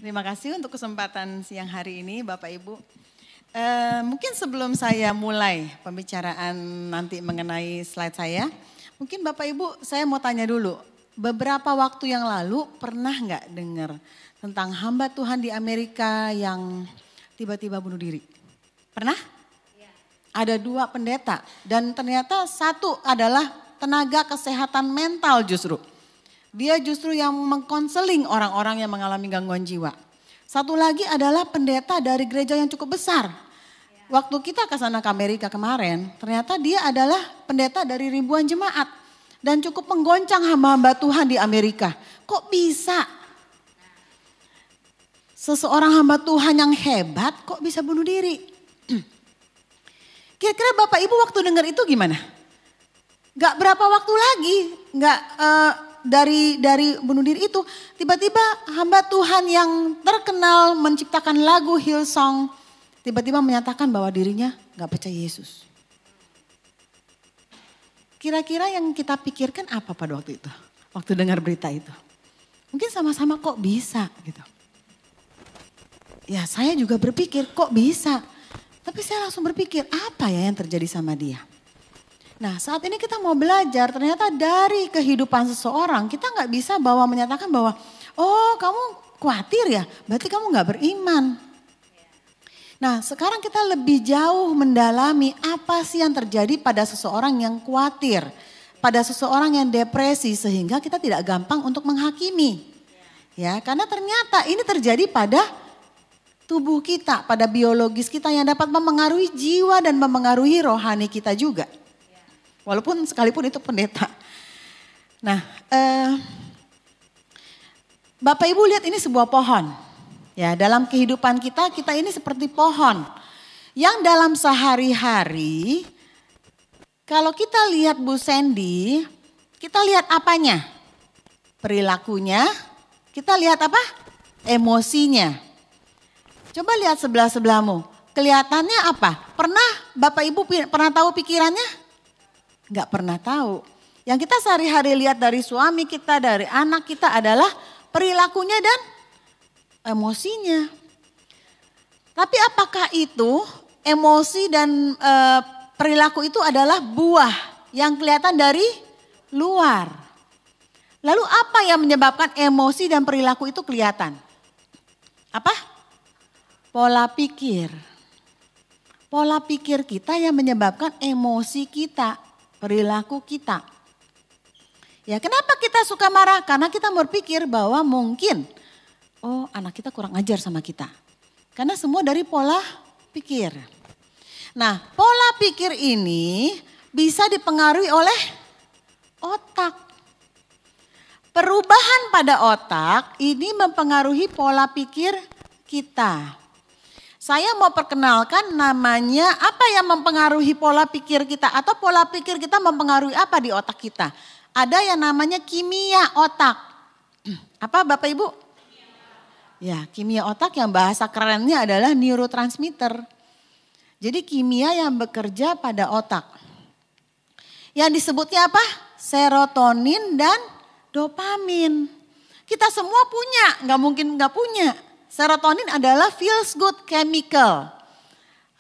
Terima kasih untuk kesempatan siang hari ini Bapak Ibu. Mungkin sebelum saya mulai pembicaraan nanti mengenai slide saya, mungkin Bapak Ibu saya mau tanya dulu. Beberapa waktu yang lalu pernah nggak dengar tentang hamba Tuhan di Amerika yang tiba-tiba bunuh diri? Pernah? Ada 2 pendeta dan ternyata satu adalah tenaga kesehatan mental justru. Dia justru yang mengkonseling orang-orang yang mengalami gangguan jiwa. Satu lagi adalah pendeta dari gereja yang cukup besar. Waktu kita ke sana ke Amerika kemarin, ternyata dia adalah pendeta dari ribuan jemaat. Dan cukup menggoncang hamba-hamba Tuhan di Amerika. Kok bisa? Seseorang hamba Tuhan yang hebat kok bisa bunuh diri? Kira-kira Bapak Ibu waktu dengar itu gimana? Gak berapa waktu lagi, dari bunuh diri itu, tiba-tiba hamba Tuhan yang terkenal menciptakan lagu Hillsong, tiba-tiba menyatakan bahwa dirinya gak percaya Yesus. Kira-kira yang kita pikirkan apa pada waktu itu? Waktu dengar berita itu. Mungkin sama-sama kok bisa gitu. Ya saya juga berpikir kok bisa. Tapi saya langsung berpikir apa ya yang terjadi sama dia. Nah saat ini kita mau belajar ternyata dari kehidupan seseorang kita gak bisa menyatakan bahwa oh kamu khawatir ya berarti kamu gak beriman. Nah sekarang kita lebih jauh mendalami apa sih yang terjadi pada seseorang yang khawatir. Pada seseorang yang depresi sehingga kita tidak gampang untuk menghakimi. Ya karena ternyata ini terjadi pada tubuh kita, pada biologis kita yang dapat mempengaruhi jiwa dan mempengaruhi rohani kita juga. Walaupun sekalipun itu pendeta. Nah, Bapak Ibu lihat ini sebuah pohon. Ya, dalam kehidupan kita ini seperti pohon. Yang dalam sehari-hari, kalau kita lihat Bu Sandy, kita lihat apanya? Perilakunya, kita lihat apa? Emosinya. Coba lihat sebelah-sebelahmu, kelihatannya apa? Pernah Bapak Ibu pernah tahu pikirannya? Gak pernah tahu. Yang kita sehari-hari lihat dari suami kita, dari anak kita adalah perilakunya dan emosinya. Tapi apakah itu emosi dan perilaku itu adalah buah yang kelihatan dari luar? Lalu apa yang menyebabkan emosi dan perilaku itu kelihatan? Apa? Pola pikir. Pola pikir kita yang menyebabkan emosi kita. Perilaku kita. Ya kenapa kita suka marah? Karena kita berpikir bahwa mungkin oh anak kita kurang ajar sama kita. Karena semua dari pola pikir. Nah pola pikir ini bisa dipengaruhi oleh otak. Perubahan pada otak ini mempengaruhi pola pikir kita. Saya mau perkenalkan namanya apa yang mempengaruhi pola pikir kita atau pola pikir kita mempengaruhi apa di otak kita. Ada yang namanya kimia otak. Apa Bapak Ibu? Ya kimia otak yang bahasa kerennya adalah neurotransmitter. Jadi kimia yang bekerja pada otak. Yang disebutnya apa? Serotonin dan dopamin. Kita semua punya, gak mungkin gak punya. Serotonin adalah feels good chemical.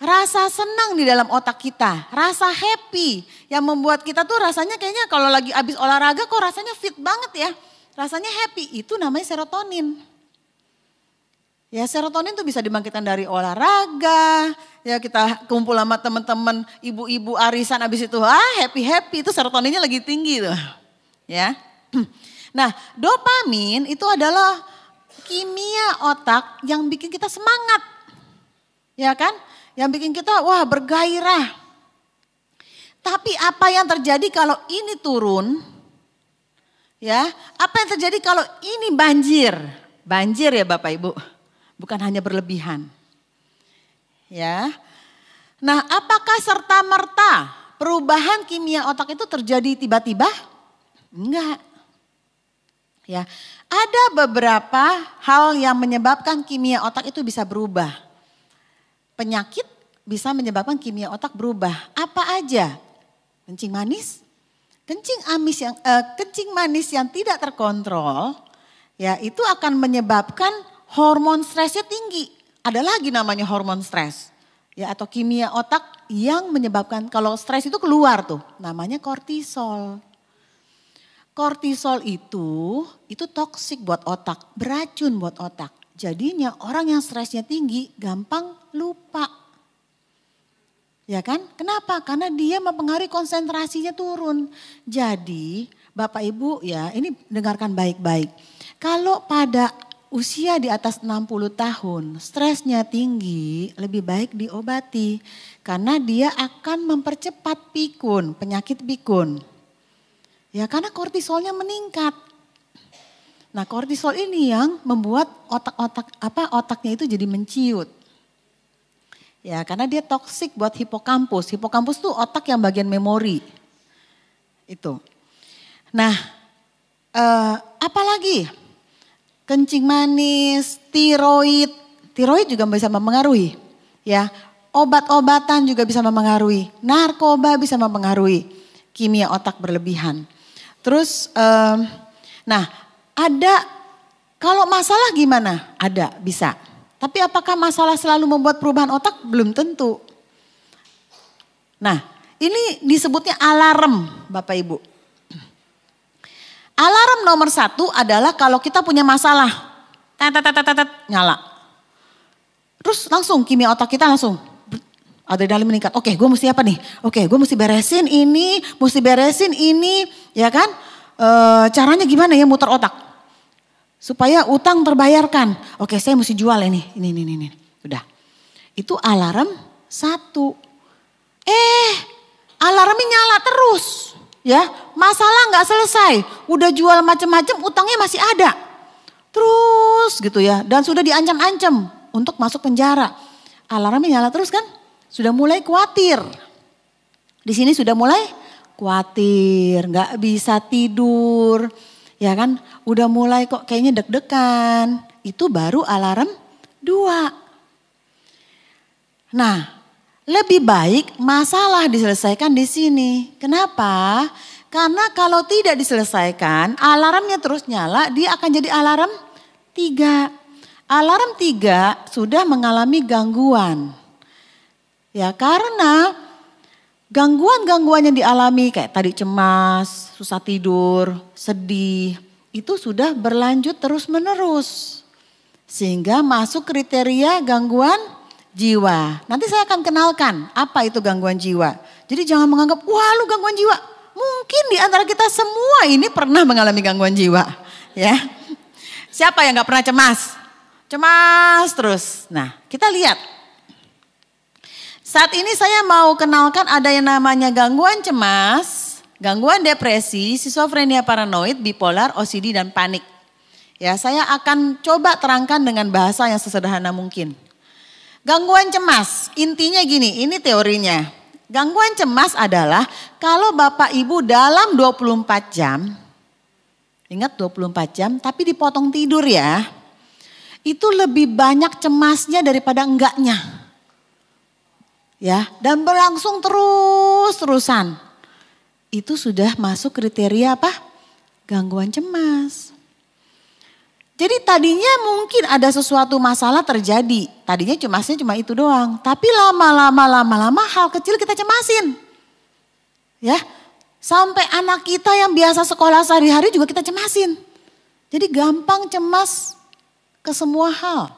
Rasa senang di dalam otak kita, rasa happy yang membuat kita tuh rasanya kayaknya kalau lagi habis olahraga kok rasanya fit banget ya. Rasanya happy, itu namanya serotonin. Ya serotonin tuh bisa dibangkitkan dari olahraga, ya kita kumpul sama teman-teman ibu-ibu arisan habis itu happy-happy itu serotoninnya lagi tinggi tuh. Ya. Nah, dopamin itu adalah kimia otak yang bikin kita semangat. Ya kan? Yang bikin kita wah bergairah. Tapi apa yang terjadi kalau ini turun? Ya, apa yang terjadi kalau ini banjir? Banjir ya Bapak Ibu. Bukan hanya berlebihan. Ya. Nah, apakah serta-merta perubahan kimia otak itu terjadi tiba-tiba? Enggak. Ya, ada beberapa hal yang menyebabkan kimia otak itu bisa berubah. Penyakit bisa menyebabkan kimia otak berubah. Apa aja? Kencing manis? Kencing manis yang tidak terkontrol, ya itu akan menyebabkan hormon stresnya tinggi. Ada lagi namanya hormon stres. Ya, atau kimia otak yang menyebabkan kalau stres itu keluar tuh. Namanya kortisol. Kortisol itu toksik buat otak, beracun buat otak. Jadinya orang yang stresnya tinggi gampang lupa. Ya kan? Kenapa? Karena dia mempengaruhi konsentrasinya turun. Jadi Bapak Ibu ya ini dengarkan baik-baik. Kalau pada usia di atas 60 tahun stresnya tinggi lebih baik diobati. Karena dia akan mempercepat pikun, penyakit pikun. Ya karena kortisolnya meningkat. Nah kortisol ini yang membuat otaknya itu jadi menciut. Ya karena dia toksik buat hipokampus. Hipokampus tuh otak yang bagian memori. Itu. Nah apalagi kencing manis, tiroid. Tiroid juga bisa mempengaruhi. Ya obat-obatan juga bisa mempengaruhi. Narkoba bisa mempengaruhi kimia otak berlebihan. Terus ada, kalau masalah gimana? Ada, bisa. Tapi apakah masalah selalu membuat perubahan otak? Belum tentu. Nah, ini disebutnya alarm Bapak Ibu. Alarm nomor 1 adalah kalau kita punya masalah. Nyala. Terus langsung kimia otak kita langsung adrenalin meningkat. Oke, gue mesti apa nih? Oke, gue mesti beresin ini, ya kan? Caranya gimana ya muter otak? Supaya utang terbayarkan. Oke, saya mesti jual ini. Udah. Itu alarm 1. Alarmnya nyala terus. Ya, masalah nggak selesai. Udah jual macam-macam, utangnya masih ada. Terus gitu ya. Dan sudah diancam-ancam untuk masuk penjara. Alarmnya nyala terus kan? Sudah mulai khawatir. Di sini sudah mulai khawatir, nggak bisa tidur. Ya kan, udah mulai kok kayaknya deg-degan. Itu baru alarm 2. Nah, lebih baik masalah diselesaikan di sini. Kenapa? Karena kalau tidak diselesaikan, alarmnya terus nyala, dia akan jadi alarm 3. Alarm 3 sudah mengalami gangguan. Ya karena gangguan-gangguan yang dialami kayak tadi cemas, susah tidur, sedih, itu sudah berlanjut terus-menerus. Sehingga masuk kriteria gangguan jiwa. Nanti saya akan kenalkan apa itu gangguan jiwa. Jadi jangan menganggap, wah lu gangguan jiwa. Mungkin di antara kita semua ini pernah mengalami gangguan jiwa. Ya. Siapa yang gak pernah cemas? Cemas terus. Nah kita lihat. Saat ini saya mau kenalkan ada yang namanya gangguan cemas, gangguan depresi, skizofrenia paranoid, bipolar, OCD dan panik. Ya, saya akan coba terangkan dengan bahasa yang sesederhana mungkin. Gangguan cemas, intinya gini, ini teorinya. Gangguan cemas adalah kalau Bapak Ibu dalam 24 jam, ingat 24 jam tapi dipotong tidur ya, itu lebih banyak cemasnya daripada enggaknya. Ya, dan berlangsung terus-terusan. Itu sudah masuk kriteria apa? Gangguan cemas. Jadi tadinya mungkin ada sesuatu masalah terjadi. Tadinya cemasnya cuma itu doang. Tapi lama-lama hal kecil kita cemasin. Ya, sampai anak kita yang biasa sekolah sehari-hari juga kita cemasin. Jadi gampang cemas ke semua hal.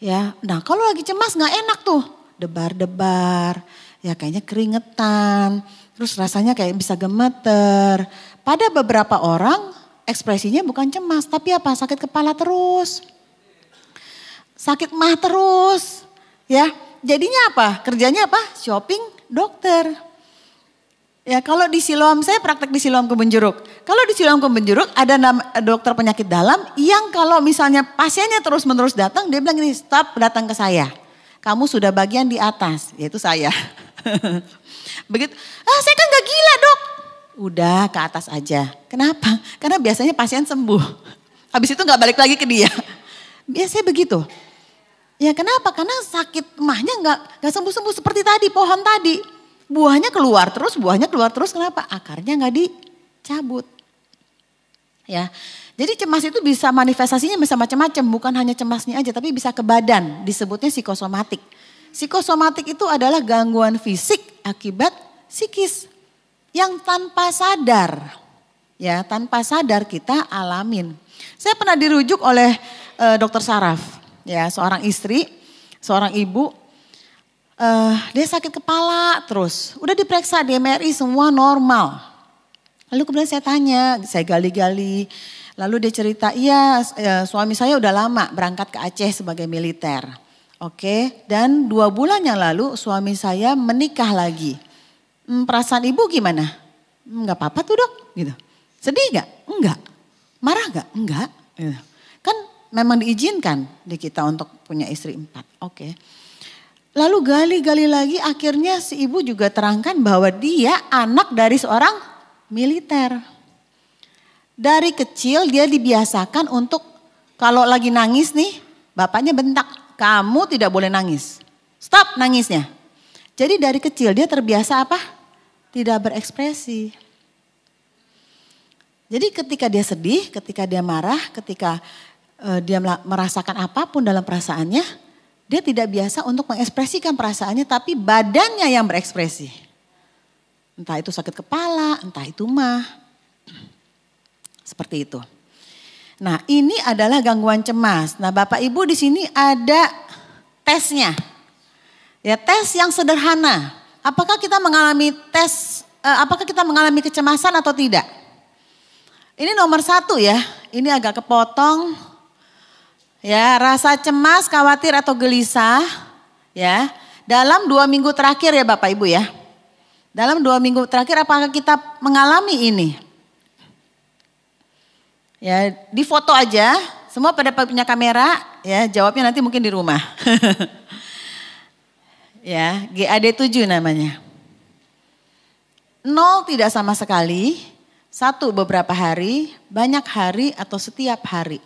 Ya, nah kalau lagi cemas nggak enak tuh. Debar-debar, ya kayaknya keringetan, terus rasanya kayak bisa gemeter. Pada beberapa orang ekspresinya bukan cemas, tapi apa? Sakit kepala terus, sakit mah terus, ya. Jadinya apa? Kerjanya apa? Shopping dokter. Ya kalau di Siloam, saya praktek di Siloam Kebun Jeruk. Kalau di Siloam Kebun Jeruk ada dokter penyakit dalam yang kalau misalnya pasiennya terus-menerus datang, dia bilang gini, stop datang ke saya. Kamu sudah bagian di atas, yaitu saya. Begitu, saya kan gak gila dok. Udah ke atas aja. Kenapa? Karena biasanya pasien sembuh. Habis itu gak balik lagi ke dia. Biasanya begitu. Ya kenapa? Karena sakit mahnya gak sembuh-sembuh seperti tadi, pohon tadi. Buahnya keluar terus, kenapa? Akarnya gak dicabut. Ya. Jadi cemas itu bisa manifestasinya bisa macam-macam, bukan hanya cemasnya aja tapi bisa ke badan, disebutnya psikosomatik. Psikosomatik itu adalah gangguan fisik akibat psikis yang tanpa sadar. Ya, tanpa sadar kita alamin. Saya pernah dirujuk oleh Dokter Saraf, ya, seorang istri, seorang ibu, dia sakit kepala terus, udah diperiksa di MRI semua normal. Lalu kemudian saya tanya, saya gali-gali, lalu dia cerita, iya suami saya udah lama berangkat ke Aceh sebagai militer. Oke, dan 2 bulan yang lalu suami saya menikah lagi. Perasaan ibu gimana? Enggak apa-apa tuh dok, gitu. Sedih gak? Enggak. Marah gak? Enggak. Kan memang diizinkan di kita untuk punya istri 4. Oke. Lalu gali-gali lagi akhirnya si ibu juga terangkan bahwa dia anak dari seorang militer. Dari kecil dia dibiasakan untuk kalau lagi nangis nih bapaknya bentak. Kamu tidak boleh nangis. Stop nangisnya. Jadi dari kecil dia terbiasa apa? Tidak berekspresi. Jadi ketika dia sedih, ketika dia marah, ketika dia merasakan apapun dalam perasaannya, dia tidak biasa untuk mengekspresikan perasaannya tapi badannya yang berekspresi. Entah itu sakit kepala, entah itu mah. Seperti itu. Nah, ini adalah gangguan cemas. Nah, Bapak Ibu di sini ada tesnya. Ya, tes yang sederhana. Apakah kita mengalami apakah kita mengalami kecemasan atau tidak? Ini nomor 1 ya, ini agak kepotong. Ya, rasa cemas, khawatir atau gelisah ya. Dalam 2 minggu terakhir ya Bapak Ibu ya. Dalam 2 minggu terakhir apakah kita mengalami ini? Ya, di foto aja, semua pada punya kamera ya, jawabnya nanti mungkin di rumah. Ya, GAD 7 namanya. 0 tidak sama sekali. 1 beberapa hari, banyak hari atau setiap hari.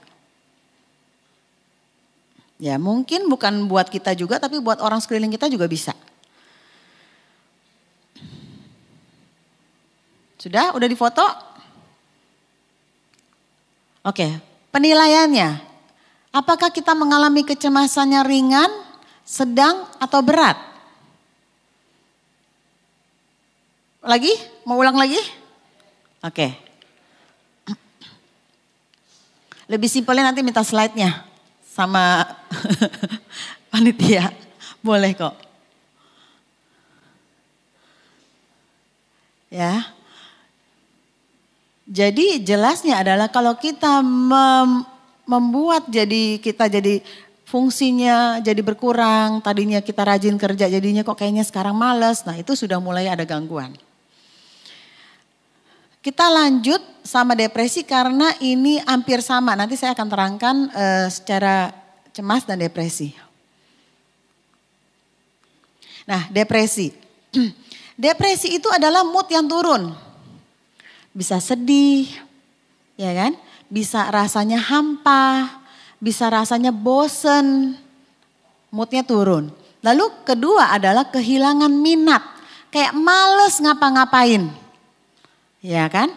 Ya mungkin bukan buat kita juga tapi buat orang sekeliling kita juga bisa. Sudah? Udah difoto? Oke, penilaiannya. Apakah kita mengalami kecemasannya ringan, sedang atau berat? Lagi? Mau ulang lagi? Oke. Lebih simpelnya nanti minta slide-nya sama panitia. Boleh kok. Ya. Jadi jelasnya adalah kalau kita membuat kita jadi fungsinya jadi berkurang, tadinya kita rajin kerja jadinya kok kayaknya sekarang malas. Nah, itu sudah mulai ada gangguan. Kita lanjut sama depresi karena ini hampir sama. Nanti saya akan terangkan secara cemas dan depresi. Nah, depresi. Depresi itu adalah mood yang turun. Bisa sedih, ya kan? Bisa rasanya hampa, bisa rasanya bosen, moodnya turun. Lalu kedua adalah kehilangan minat, kayak males ngapa-ngapain. Ya kan?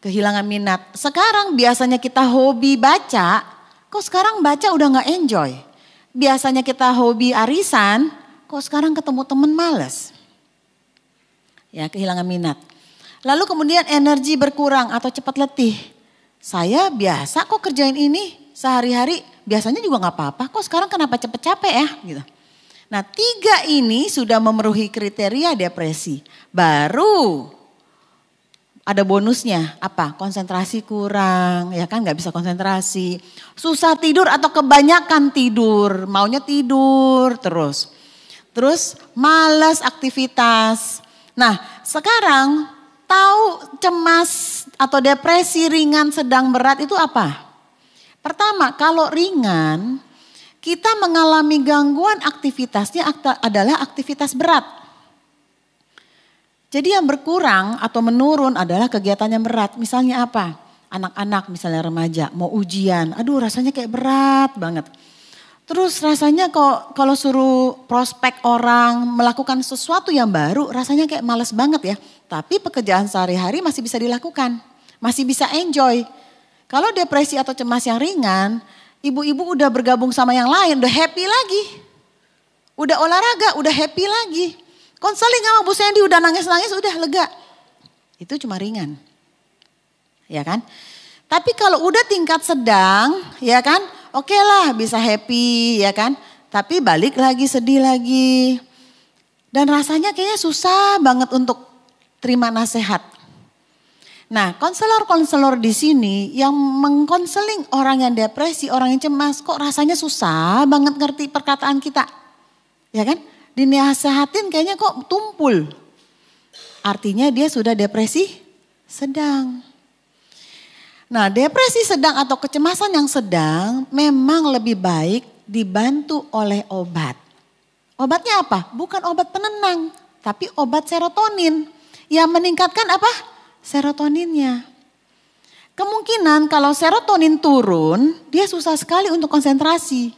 Kehilangan minat. Sekarang biasanya kita hobi baca, kok sekarang baca udah gak enjoy. Biasanya kita hobi arisan, kok sekarang ketemu temen males. Ya, kehilangan minat. Lalu kemudian energi berkurang atau cepat letih. Saya biasa kok kerjain ini sehari-hari, biasanya juga gak apa-apa, kok sekarang kenapa cepet capek ya gitu. Nah 3 ini sudah memenuhi kriteria depresi. Baru ada bonusnya apa? Konsentrasi kurang, ya kan nggak bisa konsentrasi. Susah tidur atau kebanyakan tidur, maunya tidur terus. Terus malas aktivitas. Nah sekarang tahu cemas atau depresi ringan, sedang, berat itu apa? Pertama kalau ringan kita mengalami gangguan aktivitasnya adalah aktivitas berat. Jadi yang berkurang atau menurun adalah kegiatan yang berat. Misalnya apa? Anak-anak misalnya remaja mau ujian. Aduh rasanya kayak berat banget. Terus rasanya kok kalau suruh prospek orang melakukan sesuatu yang baru rasanya kayak males banget ya. Tapi pekerjaan sehari-hari masih bisa dilakukan. Masih bisa enjoy. Kalau depresi atau cemas yang ringan, ibu-ibu udah bergabung sama yang lain, udah happy lagi. Udah olahraga, udah happy lagi. Konseling sama Bu Sandy udah nangis-nangis, udah lega. Itu cuma ringan. Ya kan? Tapi kalau udah tingkat sedang, ya kan? Oke lah bisa happy, ya kan? Tapi balik lagi, sedih lagi. Dan rasanya kayaknya susah banget untuk terima nasihat. Nah, konselor-konselor di sini yang mengkonseling orang yang depresi, orang yang cemas, kok rasanya susah banget ngerti perkataan kita. Ya kan? Dinasehatin kayaknya kok tumpul. Artinya dia sudah depresi sedang. Nah, depresi sedang atau kecemasan yang sedang memang lebih baik dibantu oleh obat. Obatnya apa? Bukan obat penenang, tapi obat serotonin yang meningkatkan apa? Serotoninnya. Kemungkinan kalau serotonin turun, dia susah sekali untuk konsentrasi.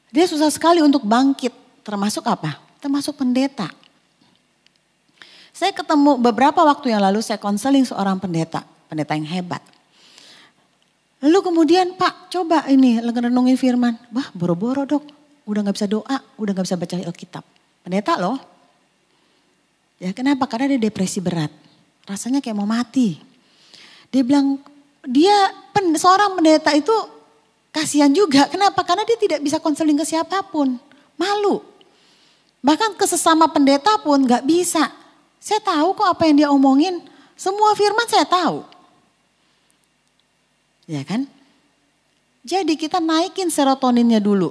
Dia susah sekali untuk bangkit. Termasuk apa? Termasuk pendeta. Saya ketemu beberapa waktu yang lalu saya konseling seorang pendeta yang hebat. Lalu kemudian Pak coba ini renungin firman. Wah boro-boro dok, udah gak bisa doa, udah gak bisa baca Alkitab. Pendeta loh. Ya kenapa? Karena dia depresi berat. Rasanya kayak mau mati. Dia bilang, seorang pendeta itu kasihan juga. Kenapa? Karena dia tidak bisa konseling ke siapapun. Malu. Bahkan ke sesama pendeta pun gak bisa. Saya tahu kok apa yang dia omongin. Semua firman saya tahu. Ya kan? Jadi kita naikin serotoninnya dulu.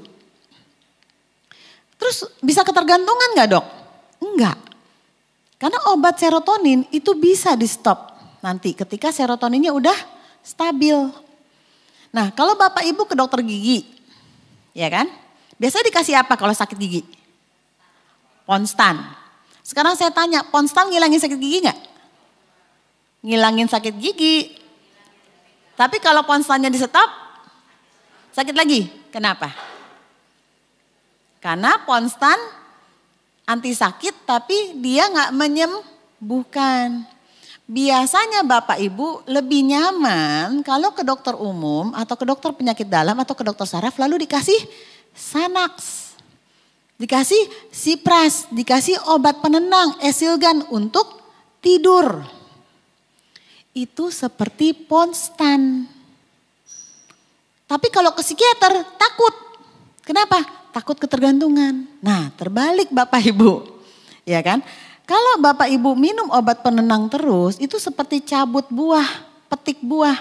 Terus bisa ketergantungan gak dok? Enggak. Karena obat serotonin itu bisa di stop nanti ketika serotoninnya udah stabil. Nah kalau bapak ibu ke dokter gigi, ya kan? Biasanya dikasih apa kalau sakit gigi? Ponstan. Sekarang saya tanya, Ponstan ngilangin sakit gigi nggak? Ngilangin sakit gigi. Tapi kalau Ponstannya di stop, sakit lagi. Kenapa? Karena Ponstan anti sakit tapi dia nggak menyembuhkan. Biasanya bapak ibu lebih nyaman kalau ke dokter umum atau ke dokter penyakit dalam atau ke dokter saraf lalu dikasih Xanax. Dikasih Cipras, dikasih obat penenang, Esilgan untuk tidur. Itu seperti Ponstan. Tapi kalau ke psikiater takut. Kenapa? Takut ketergantungan. Nah terbalik Bapak Ibu. Ya kan? Kalau Bapak Ibu minum obat penenang terus itu seperti cabut buah, petik buah.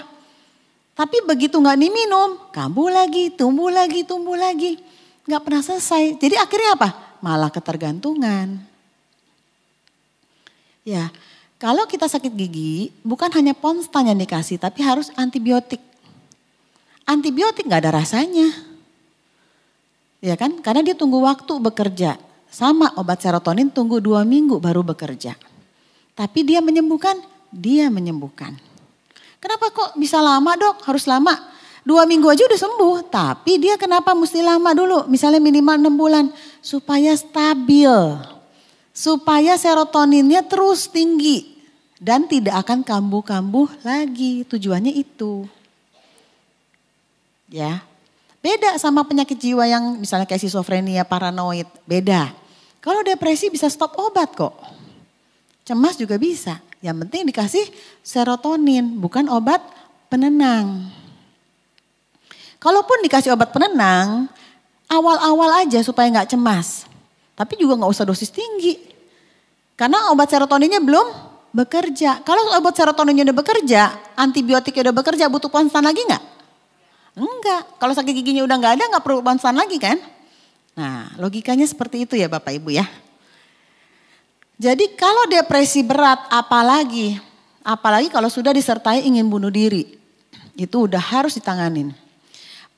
Tapi begitu gak diminum, kambuh lagi, tumbuh lagi, tumbuh lagi. Gak pernah selesai. Jadi akhirnya apa? Malah ketergantungan. Ya, kalau kita sakit gigi bukan hanya Ponstan yang dikasih tapi harus antibiotik. Antibiotik gak ada rasanya. Ya kan, karena dia tunggu waktu bekerja. Sama obat serotonin tunggu 2 minggu baru bekerja. Tapi dia menyembuhkan, Kenapa kok bisa lama dok? Harus lama. 2 minggu aja udah sembuh. Tapi dia kenapa mesti lama dulu? Misalnya minimal 6 bulan. Supaya stabil. Supaya serotoninnya terus tinggi. Dan tidak akan kambuh-kambuh lagi. Tujuannya itu. Ya. Beda sama penyakit jiwa yang misalnya kayak skizofrenia, paranoid, beda. Kalau depresi bisa stop obat kok. Cemas juga bisa. Yang penting dikasih serotonin, bukan obat penenang. Kalaupun dikasih obat penenang, awal-awal aja supaya nggak cemas. Tapi juga nggak usah dosis tinggi. Karena obat serotoninnya belum bekerja. Kalau obat serotoninnya udah bekerja, antibiotiknya udah bekerja, butuh Ponstan lagi nggak? Enggak, kalau sakit giginya udah nggak ada nggak perlu Ponstan lagi kan. Nah logikanya seperti itu ya Bapak Ibu ya. Jadi kalau depresi berat apalagi kalau sudah disertai ingin bunuh diri. Itu udah harus ditanganin.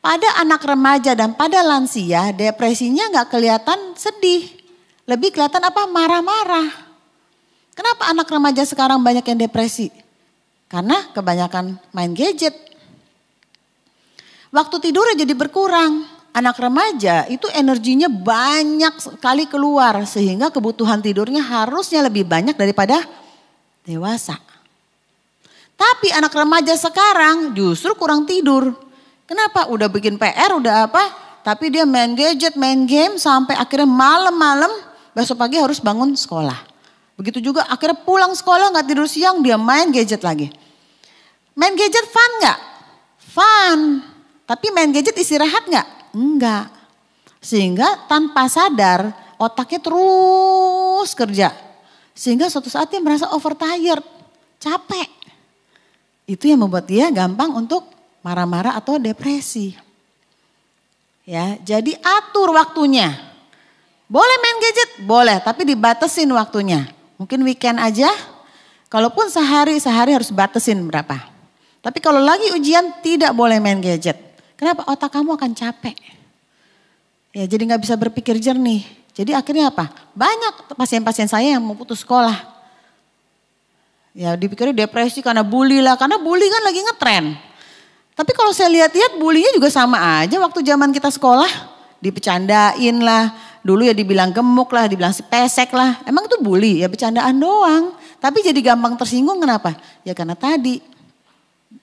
Pada anak remaja dan pada lansia depresinya nggak kelihatan sedih. Lebih kelihatan apa? Marah-marah. Kenapa anak remaja sekarang banyak yang depresi? Karena kebanyakan main gadget. Waktu tidurnya jadi berkurang. Anak remaja itu energinya banyak sekali keluar. Sehingga kebutuhan tidurnya harusnya lebih banyak daripada dewasa. Tapi anak remaja sekarang justru kurang tidur. Kenapa? Udah bikin PR, udah apa? Tapi dia main gadget, main game sampai akhirnya malam-malam besok pagi harus bangun sekolah. Begitu juga akhirnya pulang sekolah gak tidur siang, dia main gadget lagi. Main gadget fun gak? Fun. Tapi main gadget istirahat gak? Enggak. Sehingga tanpa sadar otaknya terus kerja. Sehingga suatu saat dia merasa overtired, capek. Itu yang membuat dia gampang untuk marah-marah atau depresi. Ya, jadi atur waktunya. Boleh main gadget? Boleh, tapi dibatasin waktunya. Mungkin weekend aja. Kalaupun sehari harus batasin berapa. Tapi kalau lagi ujian tidak boleh main gadget. Kenapa? Otak kamu akan capek. Ya, jadi gak bisa berpikir jernih. Jadi akhirnya apa? Banyak pasien-pasien saya yang mau putus sekolah. Ya dipikirnya depresi karena bully lah. Karena bully kan lagi ngetren. Tapi kalau saya lihat-lihat bullynya juga sama aja waktu zaman kita sekolah. Dipecandain lah. Dulu ya dibilang gemuk lah, dibilang si pesek lah. Emang itu bully? Ya bercandaan doang. Tapi jadi gampang tersinggung kenapa? Ya karena tadi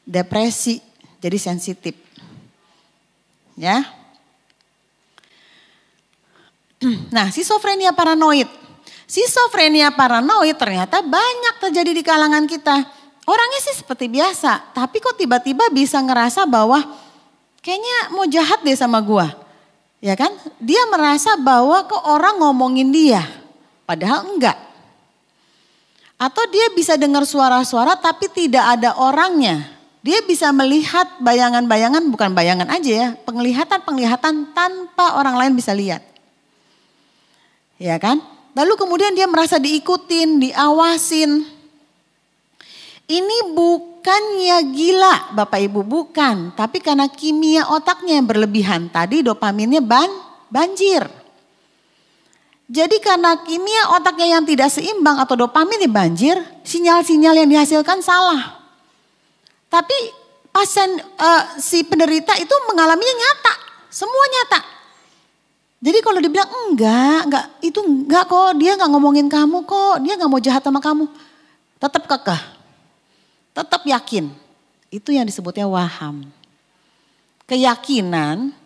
depresi. Jadi sensitif. Ya. Nah, schizophrenia paranoid. Schizophrenia paranoid ternyata banyak terjadi di kalangan kita. Orangnya sih seperti biasa, tapi kok tiba-tiba bisa ngerasa bahwa kayaknya mau jahat deh sama gua. Ya kan? Dia merasa bahwa kok orang ngomongin dia, padahal enggak. Atau dia bisa dengar suara-suara tapi tidak ada orangnya. Dia bisa melihat bayangan-bayangan, bukan bayangan aja ya, penglihatan-penglihatan tanpa orang lain bisa lihat. Ya kan? Lalu kemudian dia merasa diikutin, diawasin. Ini bukannya gila Bapak Ibu, bukan. Tapi karena kimia otaknya yang berlebihan. Tadi dopaminnya banjir. Jadi karena kimia otaknya yang tidak seimbang atau dopaminnya banjir, sinyal-sinyal yang dihasilkan salah. Tapi pasien si penderita itu mengalaminya nyata, semua nyata. Jadi kalau dibilang enggak, itu enggak kok, dia enggak ngomongin kamu kok, dia enggak mau jahat sama kamu. Tetap kekeh, tetap yakin. Itu yang disebutnya waham. Keyakinan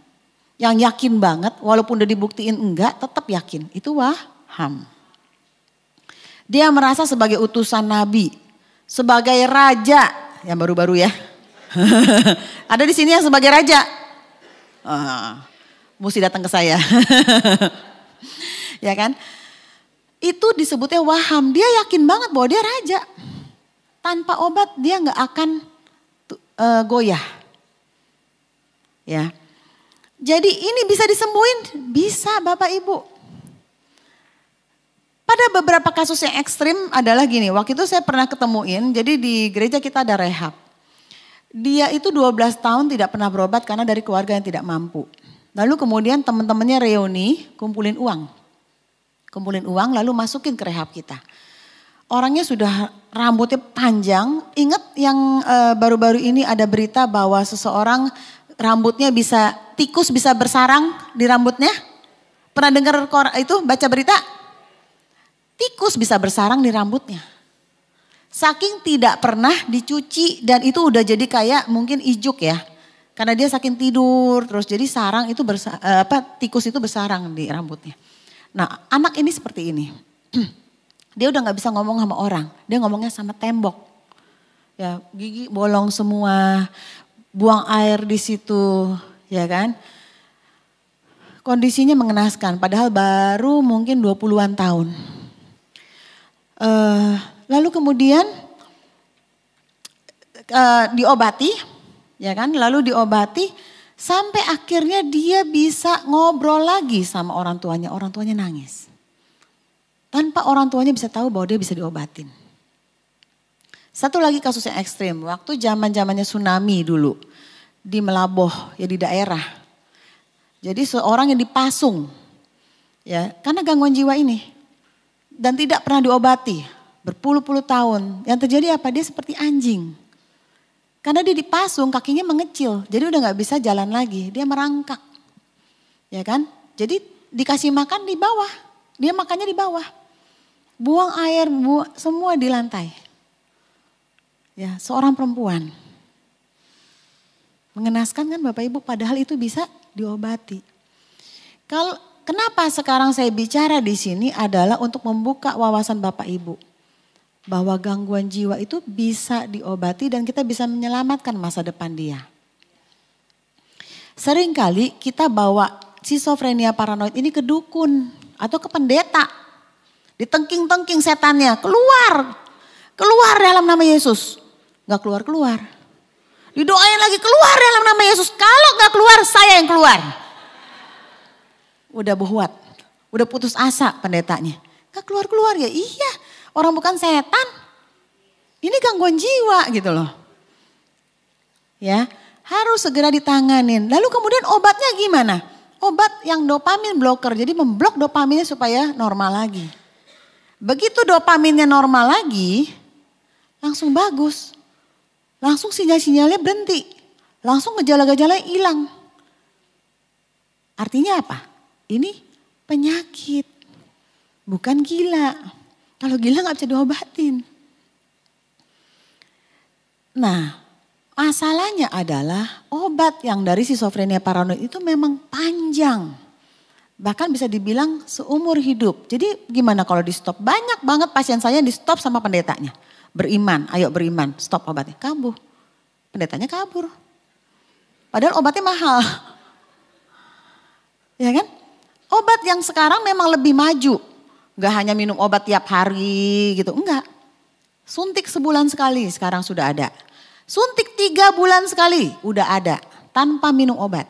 yang yakin banget, walaupun udah dibuktiin enggak, tetap yakin. Itu waham. Dia merasa sebagai utusan nabi, sebagai raja, yang baru-baru ya. Ada di sini yang sebagai raja. Mesti datang ke saya. Ya kan? Itu disebutnya waham. Dia yakin banget bahwa dia raja. Tanpa obat dia gak akan goyah. Ya. Jadi ini bisa disembuhin? Bisa Bapak Ibu. Pada beberapa kasus yang ekstrim adalah gini. Waktu itu saya pernah ketemuin. Jadi di gereja kita ada rehab. Dia itu 12 tahun tidak pernah berobat karena dari keluarga yang tidak mampu. Lalu kemudian teman-temannya reuni, kumpulin uang lalu masukin ke rehab kita. Orangnya sudah rambutnya panjang, ingat yang baru-baru ini ada berita bahwa seseorang rambutnya tikus bisa bersarang di rambutnya? Pernah dengar itu baca berita? Tikus bisa bersarang di rambutnya. Saking tidak pernah dicuci dan itu udah jadi kayak mungkin ijuk ya. Karena dia saking tidur terus jadi sarang itu tikus itu bersarang di rambutnya. Nah anak ini seperti ini. Dia udah gak bisa ngomong sama orang. Dia ngomongnya sama tembok. Ya gigi bolong semua. Buang air di situ. Ya kan. Kondisinya mengenaskan. Padahal baru mungkin 20-an tahun. Lalu kemudian diobati. Ya kan, lalu diobati sampai akhirnya dia bisa ngobrol lagi sama orang tuanya nangis. Tanpa orang tuanya bisa tahu bahwa dia bisa diobatin. Satu lagi kasus yang ekstrim, waktu zamannya tsunami dulu di Melaboh ya di daerah. Jadi seorang yang dipasung ya karena gangguan jiwa ini dan tidak pernah diobati berpuluh-puluh tahun. Yang terjadi apa? Dia seperti anjing. Karena dia dipasung kakinya mengecil, jadi udah gak bisa jalan lagi, dia merangkak. Ya kan, jadi dikasih makan di bawah, dia makannya di bawah. Buang air, semua di lantai. Ya, seorang perempuan. Mengenaskan kan Bapak Ibu, padahal itu bisa diobati. Kenapa sekarang saya bicara di sini adalah untuk membuka wawasan Bapak Ibu. Bahwa gangguan jiwa itu bisa diobati dan kita bisa menyelamatkan masa depan dia. Seringkali kita bawa skizofrenia paranoid ini ke dukun atau ke pendeta. Ditengking-tengking setannya, keluar dalam nama Yesus. Gak keluar. Didoain lagi, keluar dalam nama Yesus. Kalau gak keluar, saya yang keluar. Udah bohwat, udah putus asa pendetanya. Gak keluar ya, iya. Orang bukan setan, ini gangguan jiwa gitu loh. Ya, harus segera ditanganin. Lalu kemudian obatnya gimana? Obat yang dopamin blocker, jadi memblok dopaminnya supaya normal lagi. Begitu dopaminnya normal lagi, langsung bagus. Langsung sinyal-sinyalnya berhenti. Langsung gejala-gejalanya hilang. Artinya apa? Ini penyakit. Bukan gila. Kalau gila gak bisa diobatin. Nah, masalahnya adalah obat yang dari skizofrenia paranoid itu memang panjang. Bahkan bisa dibilang seumur hidup. Jadi gimana kalau di stop? Banyak banget pasien saya di stop sama pendetanya. Beriman, ayo beriman, stop obatnya. Kabur, pendetanya kabur. Padahal obatnya mahal. Ya kan? Obat yang sekarang memang lebih maju. Gak hanya minum obat tiap hari gitu, enggak. Suntik sebulan sekali sekarang sudah ada. Suntik 3 bulan sekali udah ada. Tanpa minum obat,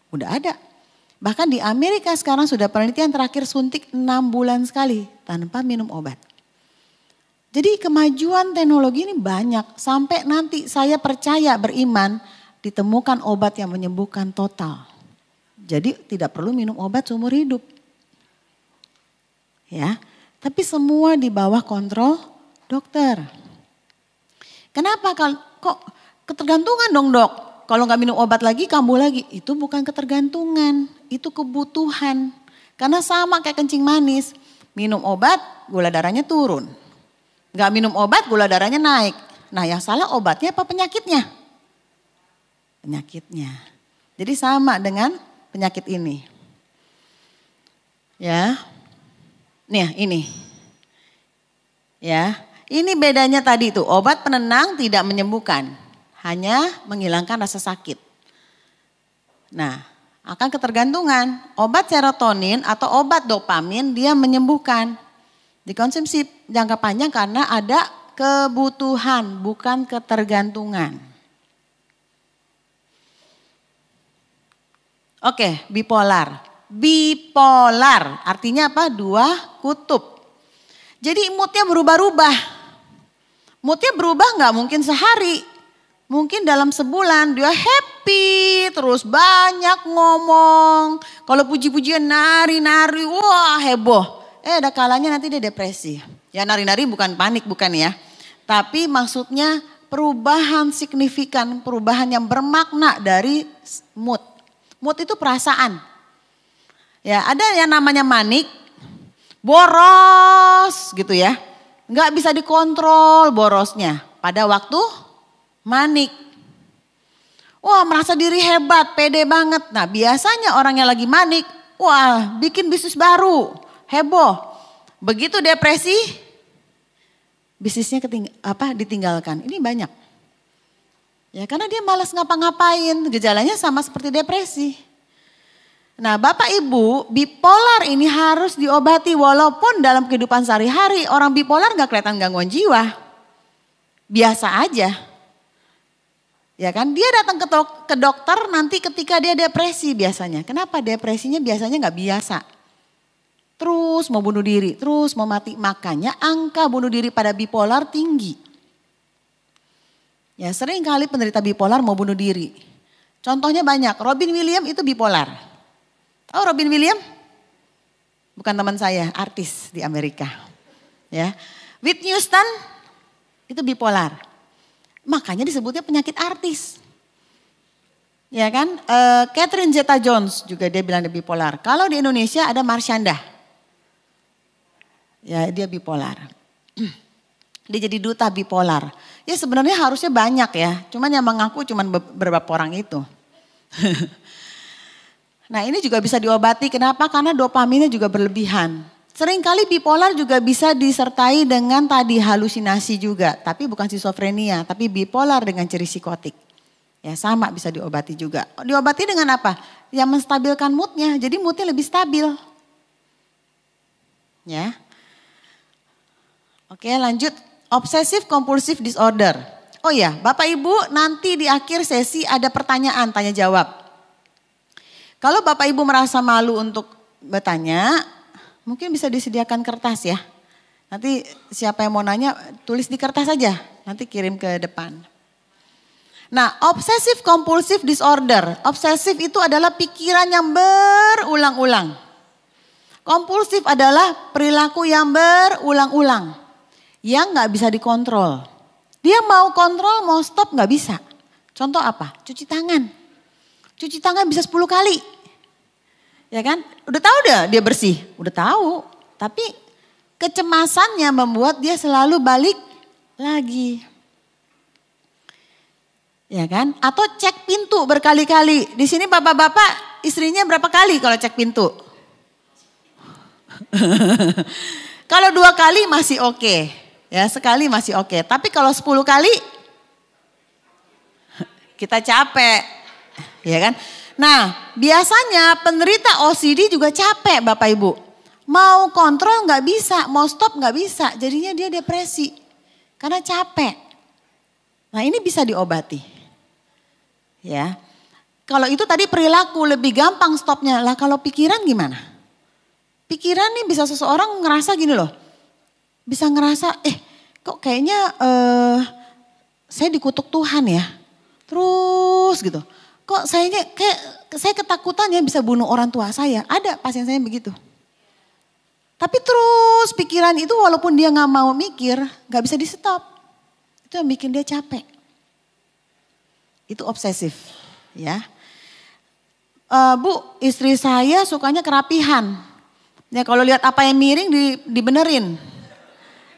udah ada. Bahkan di Amerika sekarang sudah penelitian terakhir suntik 6 bulan sekali tanpa minum obat. Jadi kemajuan teknologi ini banyak. Sampai nanti saya percaya beriman ditemukan obat yang menyembuhkan total. Jadi tidak perlu minum obat seumur hidup. Ya, tapi semua di bawah kontrol dokter. Kenapa kok ketergantungan dong dok? Kalau nggak minum obat lagi kambuh lagi. Itu bukan ketergantungan, itu kebutuhan. Karena sama kayak kencing manis. Minum obat gula darahnya turun. Gak minum obat gula darahnya naik. Nah yang salah obatnya apa penyakitnya? Penyakitnya. Jadi sama dengan penyakit ini. Ya. Nih ini. Ya. Ini bedanya tadi tuh. Obat penenang tidak menyembuhkan. Hanya menghilangkan rasa sakit. Nah akan ketergantungan. Obat serotonin atau obat dopamin dia menyembuhkan. Dikonsumsi jangka panjang karena ada kebutuhan, bukan ketergantungan. Oke, bipolar. Bipolar artinya apa? 2 kutub. Jadi moodnya berubah-ubah. Moodnya berubah gak mungkin sehari. Mungkin dalam sebulan dia happy, terus banyak ngomong. Kalau puji-pujian nari-nari, wah heboh. Ada kalanya nanti dia depresi. Ya nari-nari bukan panik, bukan ya. Tapi maksudnya perubahan signifikan, perubahan yang bermakna dari mood. Mood itu perasaan. Ya ada yang namanya manik, boros gitu ya. Nggak bisa dikontrol borosnya pada waktu manik. Wah merasa diri hebat, pede banget. Nah biasanya orang yang lagi manik, wah bikin bisnis baru. Heboh, begitu depresi, bisnisnya ditinggalkan. Ini banyak. Ya karena dia malas ngapa-ngapain, gejalanya sama seperti depresi. Nah Bapak Ibu, bipolar ini harus diobati walaupun dalam kehidupan sehari-hari orang bipolar gak kelihatan gangguan jiwa. Biasa aja. Ya kan, dia datang ke dokter nanti ketika dia depresi biasanya. Kenapa depresinya biasanya gak biasa. Terus mau bunuh diri, terus mau mati. Makanya angka bunuh diri pada bipolar tinggi. Ya sering kali penderita bipolar mau bunuh diri. Contohnya banyak, Robin Williams itu bipolar. Oh Robin Williams? Bukan teman saya, artis di Amerika. Ya, Whitney Houston itu bipolar. Makanya disebutnya penyakit artis. Ya kan, Catherine Zeta-Jones juga dia bilang dia bipolar. Kalau di Indonesia ada Marsyanda. Ya dia bipolar. Dia jadi duta bipolar. Ya sebenarnya harusnya banyak ya, cuman yang mengaku cuman beberapa orang itu. Nah ini juga bisa diobati, kenapa? Karena dopaminnya juga berlebihan. Seringkali bipolar juga bisa disertai dengan tadi halusinasi juga, tapi bukan skizofrenia, tapi bipolar dengan ciri psikotik. Ya sama bisa diobati juga. Diobati dengan apa? Yang menstabilkan moodnya, jadi moodnya lebih stabil. Ya. Oke lanjut, obsessive compulsive disorder. Oh ya, Bapak Ibu nanti di akhir sesi ada pertanyaan tanya jawab. Kalau Bapak Ibu merasa malu untuk bertanya, mungkin bisa disediakan kertas ya. Nanti siapa yang mau nanya tulis di kertas saja, nanti kirim ke depan. Nah, obsessive compulsive disorder. Obsesif itu adalah pikiran yang berulang-ulang. Kompulsif adalah perilaku yang berulang-ulang. Yang gak bisa dikontrol. Dia mau kontrol, mau stop gak bisa. Contoh apa? Cuci tangan. Cuci tangan bisa 10 kali. Ya kan? Udah tahu dia bersih? Udah tahu. Tapi kecemasannya membuat dia selalu balik lagi. Ya kan? Atau cek pintu berkali-kali. Di sini bapak-bapak istrinya berapa kali kalau cek pintu? Kalau 2 kali masih oke. Ya, sekali masih oke. Tapi kalau 10 kali kita capek. Ya kan? Nah, biasanya penderita OCD juga capek Bapak Ibu. Mau kontrol nggak bisa, mau stop nggak bisa. Jadinya dia depresi. Karena capek. Nah, ini bisa diobati. Ya. Kalau itu tadi perilaku lebih gampang stopnya. Lah kalau pikiran gimana? Pikiran nih bisa seseorang ngerasa gini loh. Bisa ngerasa kok kayaknya saya dikutuk Tuhan ya. Terus gitu. Kok saya ketakutan ya bisa bunuh orang tua saya. Ada pasien saya begitu. Tapi terus pikiran itu walaupun dia gak mau mikir, gak bisa di stop. Itu yang bikin dia capek. Itu obsesif ya. Bu, istri saya sukanya kerapihan. Ya kalau lihat apa yang miring dibenerin.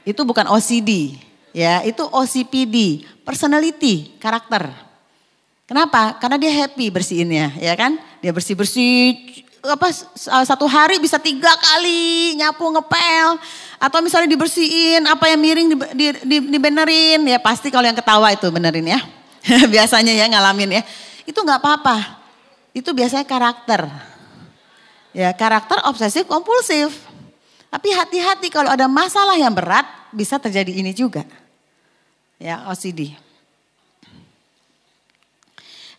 Itu bukan OCD, ya itu OCPD, personality, karakter. Kenapa? Karena dia happy bersihinnya, ya kan? Dia bersih-bersih, satu hari bisa 3 kali nyapu ngepel. Atau misalnya dibersihin, apa yang miring dibenerin. Ya pasti kalau yang ketawa itu benerin ya. Biasanya ya ngalamin ya. Itu gak apa-apa, itu biasanya karakter. Ya karakter obsesif kompulsif. Tapi hati-hati kalau ada masalah yang berat bisa terjadi ini juga. Ya OCD.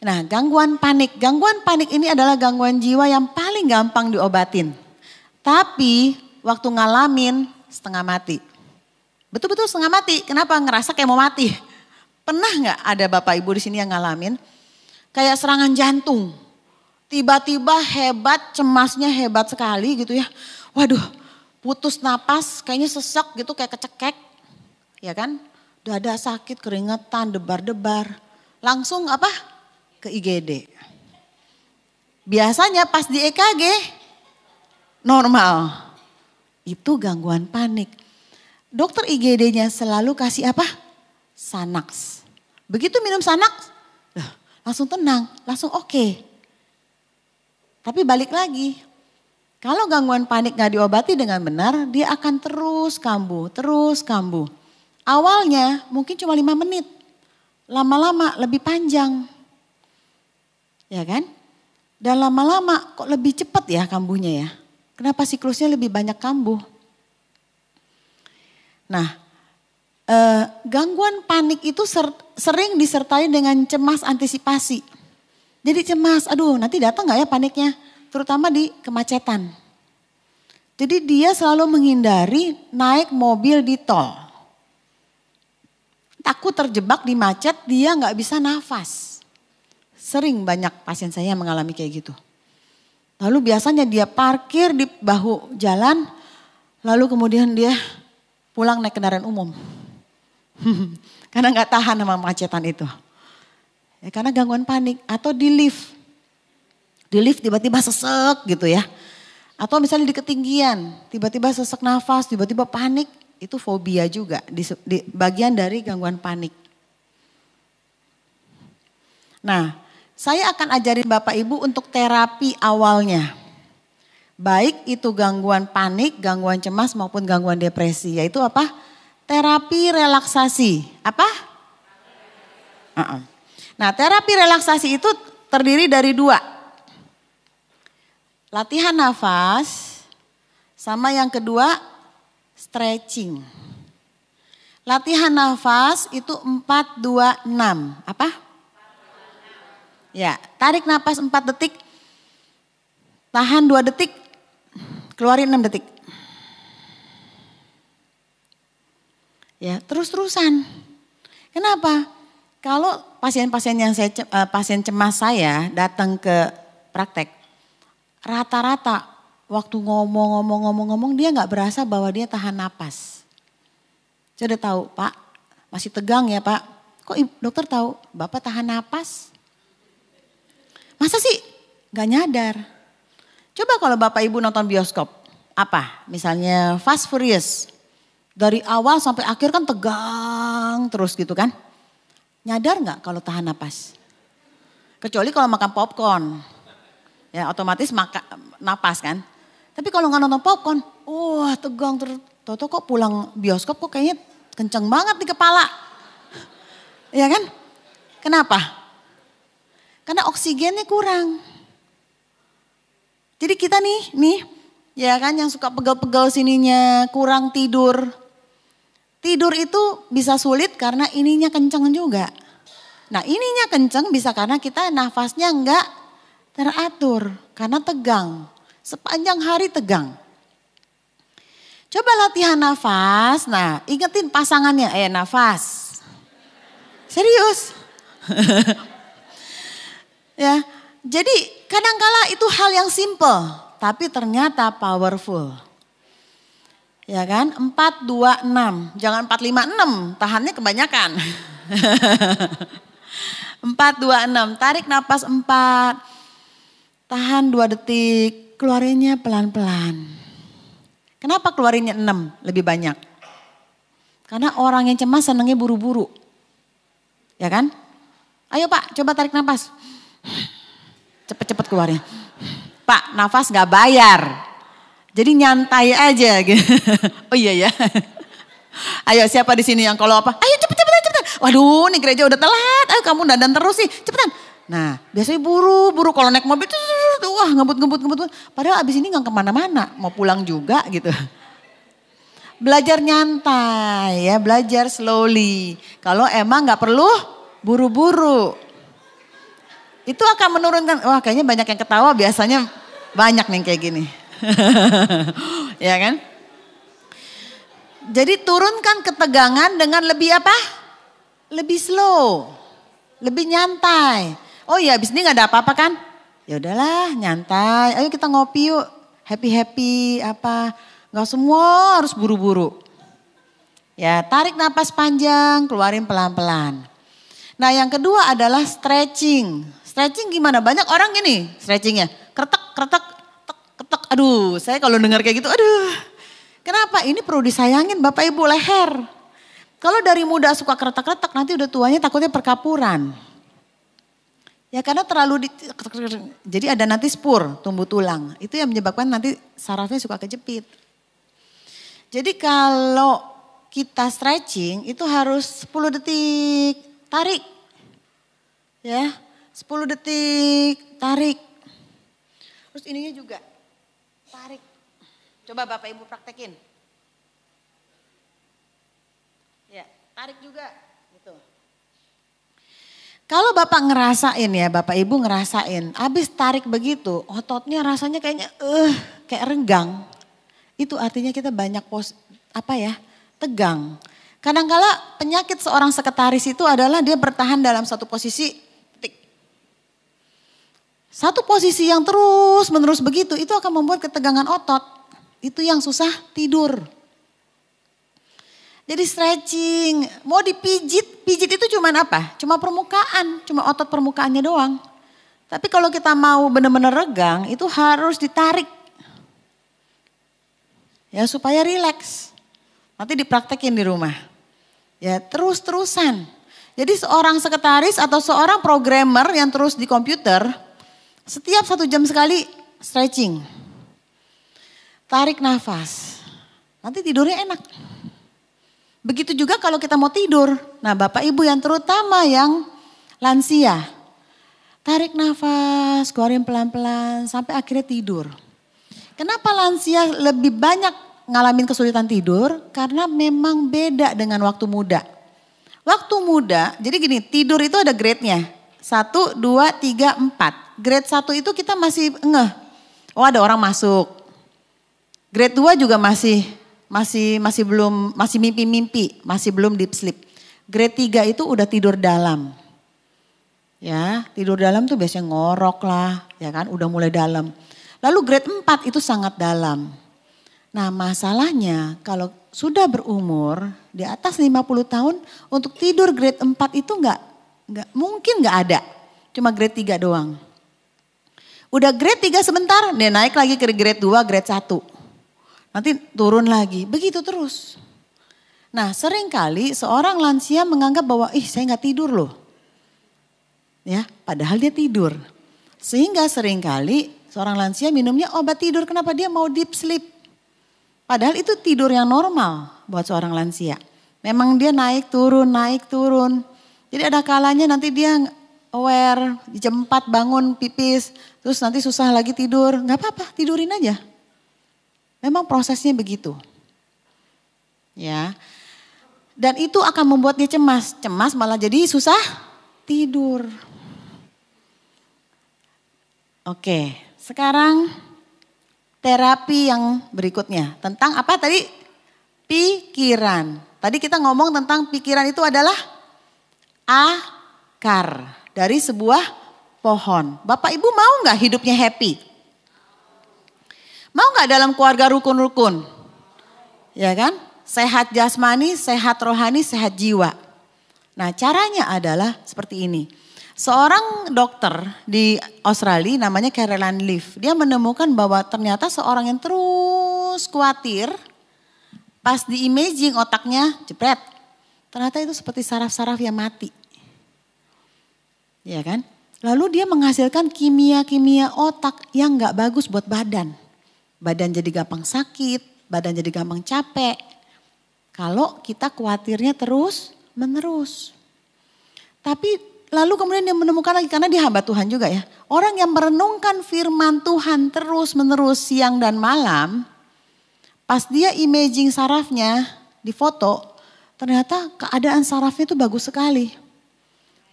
Nah gangguan panik. Gangguan panik ini adalah gangguan jiwa yang paling gampang diobatin. Tapi waktu ngalamin setengah mati. Betul-betul setengah mati. Kenapa? Ngerasa kayak mau mati. Pernah gak ada Bapak Ibu di sini yang ngalamin kayak serangan jantung. Tiba-tiba hebat, cemasnya hebat sekali gitu ya. Waduh, putus napas, kayaknya sesek gitu kayak kecekek. Ya kan? Dada sakit, keringetan, debar-debar. Langsung apa? Ke IGD. Biasanya pas di EKG normal. Itu gangguan panik. Dokter IGD-nya selalu kasih apa? Xanax. Begitu minum Xanax, langsung tenang, langsung oke. Tapi balik lagi, kalau gangguan panik gak diobati dengan benar, dia akan terus kambuh, terus kambuh. Awalnya mungkin cuma 5 menit, lama-lama lebih panjang. Ya kan? Dan lama-lama kok lebih cepat ya kambuhnya ya. Kenapa siklusnya lebih banyak kambuh? Nah, gangguan panik itu sering disertai dengan cemas antisipasi. Jadi cemas, aduh nanti datang gak ya paniknya? Terutama di kemacetan. Jadi dia selalu menghindari naik mobil di tol. Takut terjebak di macet, dia gak bisa nafas. Sering banyak pasien saya yang mengalami kayak gitu. Lalu biasanya dia parkir di bahu jalan, lalu kemudian dia pulang naik kendaraan umum. Karena gak tahan sama macetan itu. Ya, karena gangguan panik atau di lift. Di lift tiba-tiba sesek gitu ya. Atau misalnya di ketinggian, tiba-tiba sesek nafas, tiba-tiba panik. Itu fobia juga, di bagian dari gangguan panik. Nah, saya akan ajarin Bapak Ibu untuk terapi awalnya. Baik itu gangguan panik, gangguan cemas maupun gangguan depresi. Yaitu apa? Terapi relaksasi. Apa? Nah, terapi relaksasi itu terdiri dari 2. Latihan nafas sama yang kedua stretching. Latihan nafas itu 4-2-6. Apa? Ya, tarik nafas 4 detik. Tahan 2 detik. Keluarin 6 detik. Ya, terus-terusan. Kenapa? Kalau pasien-pasien yang pasien cemas saya datang ke praktek, rata-rata waktu ngomong dia nggak berasa bahwa dia tahan napas. Saya udah tahu, Pak, masih tegang ya Pak. Kok dokter tahu Bapak tahan napas? Masa sih nggak nyadar? Coba kalau Bapak Ibu nonton bioskop, apa? Misalnya Fast Furious. Dari awal sampai akhir kan tegang terus gitu kan. Nyadar nggak kalau tahan napas? Kecuali kalau makan popcorn. Ya otomatis napas kan. Tapi kalau nggak nonton popcorn, wah tegang terus. Toto kok pulang bioskop kok kayaknya kenceng banget di kepala. Ya kan? Kenapa? Karena oksigennya kurang. Jadi kita nih ya kan yang suka pegel-pegel sininya, kurang tidur. Tidur itu bisa sulit karena ininya kenceng juga. Nah ininya kenceng bisa karena kita nafasnya enggak teratur. Karena tegang, sepanjang hari tegang. Coba latihan nafas, nah ingetin pasangannya, nafas. Serius. Ya, jadi kadangkala itu hal yang simple, tapi ternyata powerful. Ya kan, 4, 2, 6. Jangan 4, 5, 6, tahannya kebanyakan. 4, 2, 6, tarik napas 4. Tahan 2 detik, keluarinnya pelan-pelan. Kenapa keluarinnya 6 lebih banyak? Karena orang yang cemas senangnya buru-buru. Ya kan? Ayo Pak, coba tarik napas. Cepet-cepet keluarnya. Pak, nafas gak bayar. Jadi nyantai aja gitu. Oh iya ya. Ayo siapa di sini yang kalau apa? Ayo cepetan. Waduh nih gereja udah telat. Ayo kamu dandan terus sih, cepetan. Nah biasanya buru-buru kalau naik mobil. Wah ngebut. Padahal abis ini gak kemana-mana. Mau pulang juga gitu. Belajar nyantai ya, belajar slowly. Kalau emang gak perlu buru-buru. Itu akan menurunkan, wah kayaknya banyak yang ketawa biasanya banyak nih kayak gini. Ya kan? Jadi turunkan ketegangan dengan lebih apa? Lebih slow, lebih nyantai. Oh iya, abis ini nggak ada apa-apa kan? Ya udahlah, nyantai. Ayo kita ngopi yuk, happy apa? Nggak semua harus buru-buru. Ya, tarik napas panjang, keluarin pelan-pelan. Nah, yang kedua adalah stretching. Stretching gimana? Banyak orang gini stretchingnya, kretek. Aduh, saya kalau dengar kayak gitu, aduh. Kenapa? Ini perlu disayangin Bapak Ibu leher. Kalau dari muda suka kretek-kretek, nanti udah tuanya takutnya perkapuran. Ya karena terlalu jadi ada nanti spur tumbuh tulang. Itu yang menyebabkan nanti sarafnya suka kejepit. Jadi kalau kita stretching itu harus 10 detik tarik. Ya, 10 detik tarik. Terus ininya juga tarik. Coba Bapak Ibu praktekin. Ya, tarik juga gitu. Kalau Bapak ngerasain ya, Bapak Ibu ngerasain, habis tarik begitu, ototnya rasanya kayaknya kayak renggang. Itu artinya kita banyak tegang. Kadangkala penyakit seorang sekretaris itu adalah dia bertahan dalam satu posisi. Satu posisi yang terus menerus begitu, itu akan membuat ketegangan otot. Itu yang susah tidur. Jadi stretching, mau dipijit, pijit itu cuma apa? Cuma permukaan, cuma otot permukaannya doang. Tapi kalau kita mau benar-benar regang, itu harus ditarik. Ya supaya rileks. Nanti dipraktekin di rumah. Ya terus-terusan. Jadi seorang sekretaris atau seorang programmer yang terus di komputer, setiap 1 jam sekali stretching. Tarik nafas. Nanti tidurnya enak. Begitu juga kalau kita mau tidur. Nah Bapak Ibu yang terutama yang lansia. Tarik nafas, keluarin pelan-pelan sampai akhirnya tidur. Kenapa lansia lebih banyak ngalamin kesulitan tidur? Karena memang beda dengan waktu muda. Waktu muda, jadi gini, tidur itu ada grade-nya. 1, 2, 3, 4. Grade 1 itu kita masih ngeh. Oh ada orang masuk. Grade 2 juga masih mimpi-mimpi, masih belum deep sleep. Grade 3 itu udah tidur dalam. Ya, tidur dalam tuh biasanya ngorok lah, ya kan, udah mulai dalam. Lalu grade 4 itu sangat dalam. Nah, masalahnya kalau sudah berumur di atas 50 tahun untuk tidur grade 4 itu mungkin nggak ada. Cuma grade 3 doang. Udah grade 3 sebentar, dia naik lagi ke grade 2, grade 1. Nanti turun lagi, begitu terus. Nah, seringkali seorang lansia menganggap bahwa saya nggak tidur loh. Ya, padahal dia tidur. Sehingga seringkali seorang lansia minumnya obat tidur. Kenapa dia mau deep sleep? Padahal itu tidur yang normal buat seorang lansia. Memang dia naik turun. Jadi ada kalanya nanti dia aware, jam 4 bangun pipis, terus nanti susah lagi tidur. Gak apa-apa, tidurin aja. Memang prosesnya begitu. Ya. Dan itu akan membuat dia cemas. Cemas malah jadi susah tidur. Oke, sekarang terapi yang berikutnya. Tentang apa tadi? Pikiran. Tadi kita ngomong tentang pikiran itu adalah akar dari sebuah pohon. Bapak Ibu mau gak hidupnya happy? Mau gak dalam keluarga rukun-rukun? Ya kan? Sehat jasmani, sehat rohani, sehat jiwa. Nah caranya adalah seperti ini. Seorang dokter di Australia namanya Caroline Leaf. Dia menemukan bahwa ternyata seorang yang terus khawatir, pas di imaging otaknya jepret. Ternyata itu seperti saraf-saraf yang mati. Ya kan? Lalu dia menghasilkan kimia-kimia otak yang gak bagus buat badan. Badan jadi gampang sakit, badan jadi gampang capek. Kalau kita khawatirnya terus menerus. Tapi lalu kemudian dia menemukan lagi, karena dia hamba Tuhan juga ya. Orang yang merenungkan firman Tuhan terus menerus siang dan malam. Pas dia imaging sarafnya di foto, ternyata keadaan sarafnya itu bagus sekali.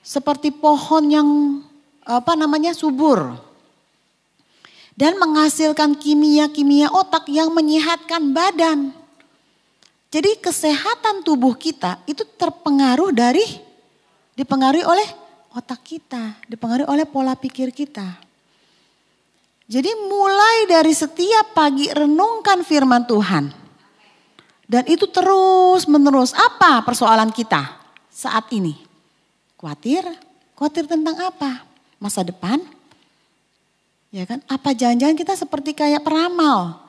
Seperti pohon yang subur. Dan menghasilkan kimia-kimia otak yang menyehatkan badan. Jadi kesehatan tubuh kita itu dipengaruhi oleh otak kita, dipengaruhi oleh pola pikir kita. Jadi mulai dari setiap pagi renungkan firman Tuhan. Dan itu terus menerus. Apa persoalan kita saat ini? Khawatir? Khawatir tentang apa? Masa depan? Ya kan? Apa jangan-jangan kita seperti kayak peramal?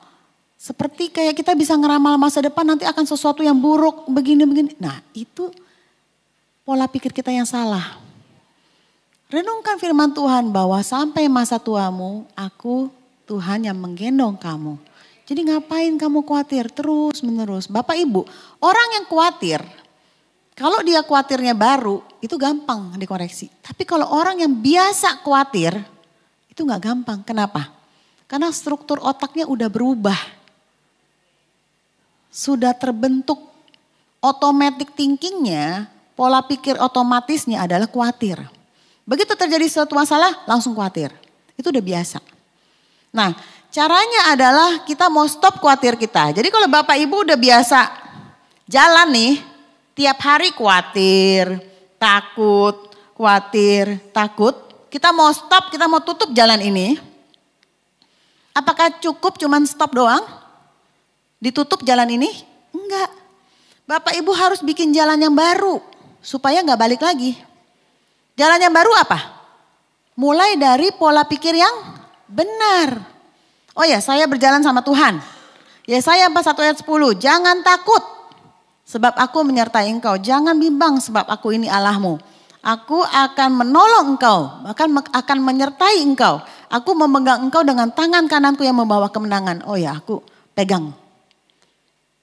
Seperti kayak kita bisa ngeramal masa depan nanti akan sesuatu yang buruk begini-begini. Nah itu pola pikir kita yang salah. Renungkan firman Tuhan bahwa sampai masa tuamu, aku Tuhan yang menggendong kamu. Jadi ngapain kamu khawatir terus menerus. Bapak Ibu, orang yang khawatir, kalau dia khawatirnya baru, itu gampang dikoreksi. Tapi kalau orang yang biasa khawatir, itu gak gampang. Kenapa? Karena struktur otaknya udah berubah. Sudah terbentuk automatic thinkingnya, pola pikir otomatisnya adalah khawatir. Begitu terjadi suatu masalah langsung khawatir. Itu udah biasa. Nah caranya adalah kita mau stop khawatir kita. Jadi kalau Bapak Ibu udah biasa jalan nih, tiap hari khawatir, takut, kita mau stop, kita mau tutup jalan ini. Apakah cukup cuman stop doang? Ditutup jalan ini? Enggak. Bapak Ibu harus bikin jalan yang baru supaya gak balik lagi. Jalan yang baru apa? Mulai dari pola pikir yang benar. Oh ya, saya berjalan sama Tuhan. Yesaya 41 ayat 10, jangan takut. sebab aku menyertai engkau. Jangan bimbang sebab aku ini Allahmu. Aku akan menolong engkau, akan menyertai engkau. Aku memegang engkau dengan tangan kananku yang membawa kemenangan. Oh ya, aku pegang.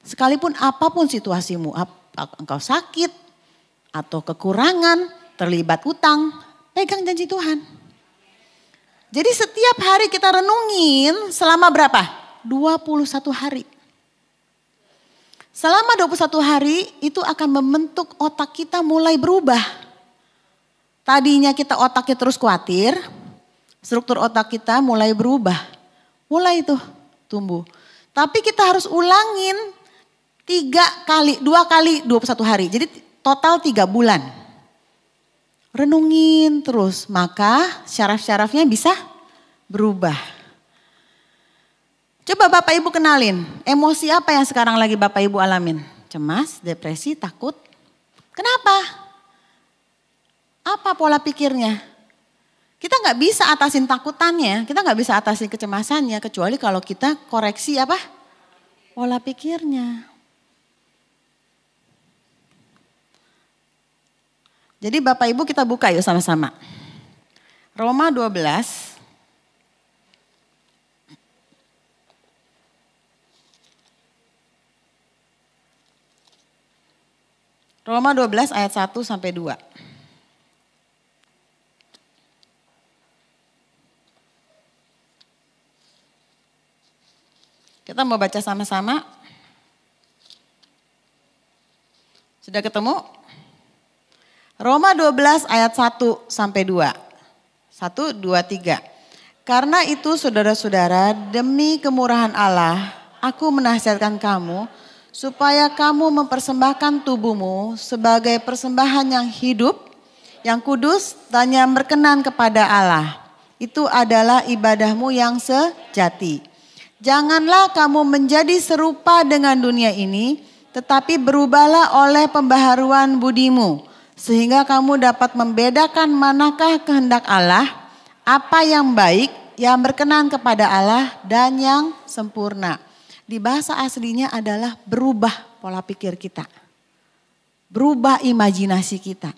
Sekalipun apapun situasimu, engkau sakit atau kekurangan, terlibat utang, pegang janji Tuhan. Jadi setiap hari kita renungin selama berapa? 21 hari. Selama 21 hari itu akan membentuk otak kita mulai berubah. Tadinya kita otaknya terus khawatir, struktur otak kita mulai berubah. Mulai itu tumbuh. Tapi kita harus ulangin 2 kali 21 hari. Jadi total 3 bulan. Renungin terus, maka syaraf-syarafnya bisa berubah. Coba Bapak Ibu kenalin, emosi apa yang sekarang lagi Bapak Ibu alamin? Cemas, depresi, takut. Kenapa? Apa pola pikirnya? Kita nggak bisa atasin takutannya, kita nggak bisa atasin kecemasannya, kecuali kalau kita koreksi apa? Pola pikirnya. Jadi Bapak Ibu kita buka yuk sama-sama. Roma 12. Roma 12 ayat 1 sampai 2. Kita mau baca sama-sama. Sudah ketemu? Roma 12 ayat 1 sampai 2. 1, 2, 3. Karena itu saudara-saudara, demi kemurahan Allah, aku menasihatkan kamu supaya kamu mempersembahkan tubuhmu sebagai persembahan yang hidup, yang kudus dan yang berkenan kepada Allah. Itu adalah ibadahmu yang sejati. Janganlah kamu menjadi serupa dengan dunia ini, tetapi berubahlah oleh pembaharuan budimu, sehingga kamu dapat membedakan manakah kehendak Allah, apa yang baik, yang berkenan kepada Allah, dan yang sempurna. Di bahasa aslinya adalah berubah pola pikir kita, berubah imajinasi kita.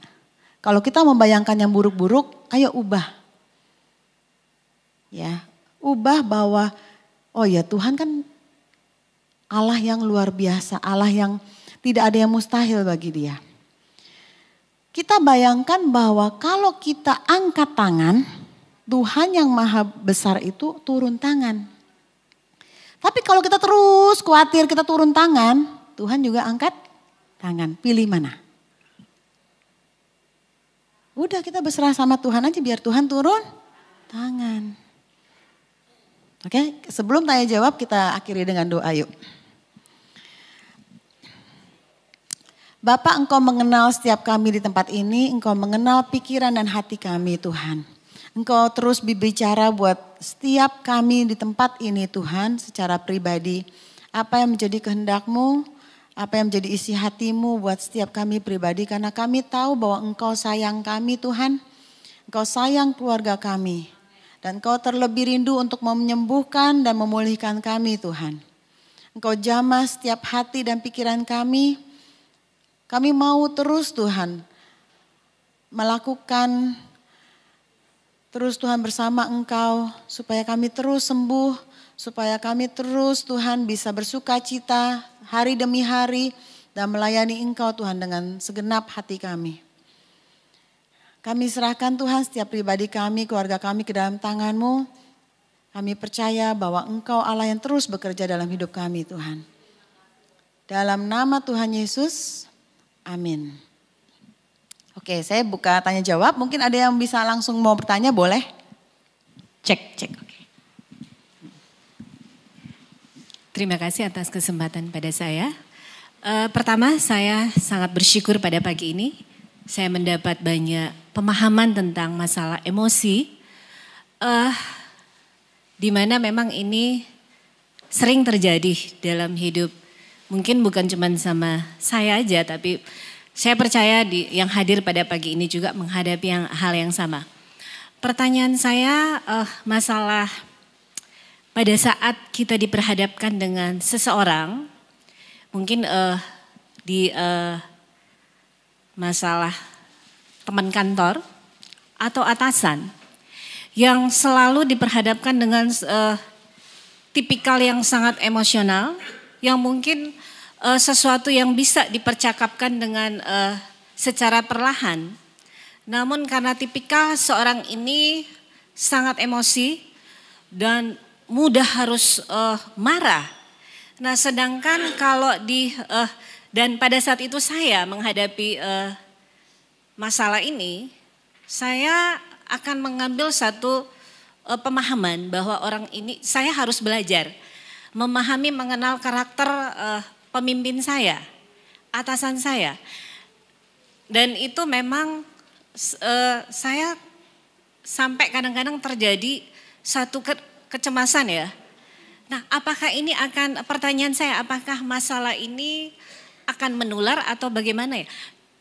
Kalau kita membayangkan yang buruk-buruk, ayo ubah. Ya, ubah bahwa oh ya Tuhan kan Allah yang luar biasa, Allah yang tidak ada yang mustahil bagi dia. Kita bayangkan bahwa kalau kita angkat tangan, Tuhan yang maha besar itu turun tangan. Tapi kalau kita terus khawatir kita turun tangan, Tuhan juga angkat tangan. Pilih mana? Udah kita berserah sama Tuhan aja biar Tuhan turun tangan. Oke, sebelum tanya jawab kita akhiri dengan doa yuk. Bapak, Engkau mengenal setiap kami di tempat ini, Engkau mengenal pikiran dan hati kami Tuhan. Engkau terus berbicara buat setiap kami di tempat ini Tuhan secara pribadi. Apa yang menjadi kehendak-Mu, apa yang menjadi isi hati-Mu buat setiap kami pribadi. Karena kami tahu bahwa Engkau sayang kami Tuhan, Engkau sayang keluarga kami. Dan Engkau terlebih rindu untuk menyembuhkan dan memulihkan kami Tuhan. Engkau jamah setiap hati dan pikiran kami. Kami mau terus Tuhan melakukan terus Tuhan bersama Engkau. Supaya kami terus sembuh. Supaya kami terus Tuhan bisa bersuka cita hari demi hari. Dan melayani Engkau Tuhan dengan segenap hati kami. Kami serahkan Tuhan setiap pribadi kami, keluarga kami ke dalam tangan-Mu. Kami percaya bahwa Engkau Allah yang terus bekerja dalam hidup kami Tuhan. Dalam nama Tuhan Yesus, amin. Oke, saya buka tanya jawab. Mungkin ada yang bisa langsung mau bertanya, boleh? Cek. Oke. Terima kasih atas kesempatan pada saya. Pertama, saya sangat bersyukur pada pagi ini. Saya mendapat banyak pemahaman tentang masalah emosi, di mana memang ini sering terjadi dalam hidup. Mungkin bukan cuma sama saya aja, tapi saya percaya yang hadir pada pagi ini juga menghadapi hal yang sama. Pertanyaan saya masalah pada saat kita diperhadapkan dengan seseorang, mungkin di masalah teman kantor atau atasan yang selalu diperhadapkan dengan tipikal yang sangat emosional, yang mungkin sesuatu yang bisa dipercakapkan dengan secara perlahan. Namun karena tipikal seorang ini sangat emosi dan mudah harus marah. Nah, sedangkan kalau dan pada saat itu saya menghadapi masalah ini, saya akan mengambil satu pemahaman bahwa orang ini, saya harus belajar memahami, mengenal karakter pemimpin saya, atasan saya. Dan itu memang saya sampai kadang-kadang terjadi satu kecemasan ya. Nah, apakah ini pertanyaan saya, apakah masalah ini akan menular atau bagaimana ya?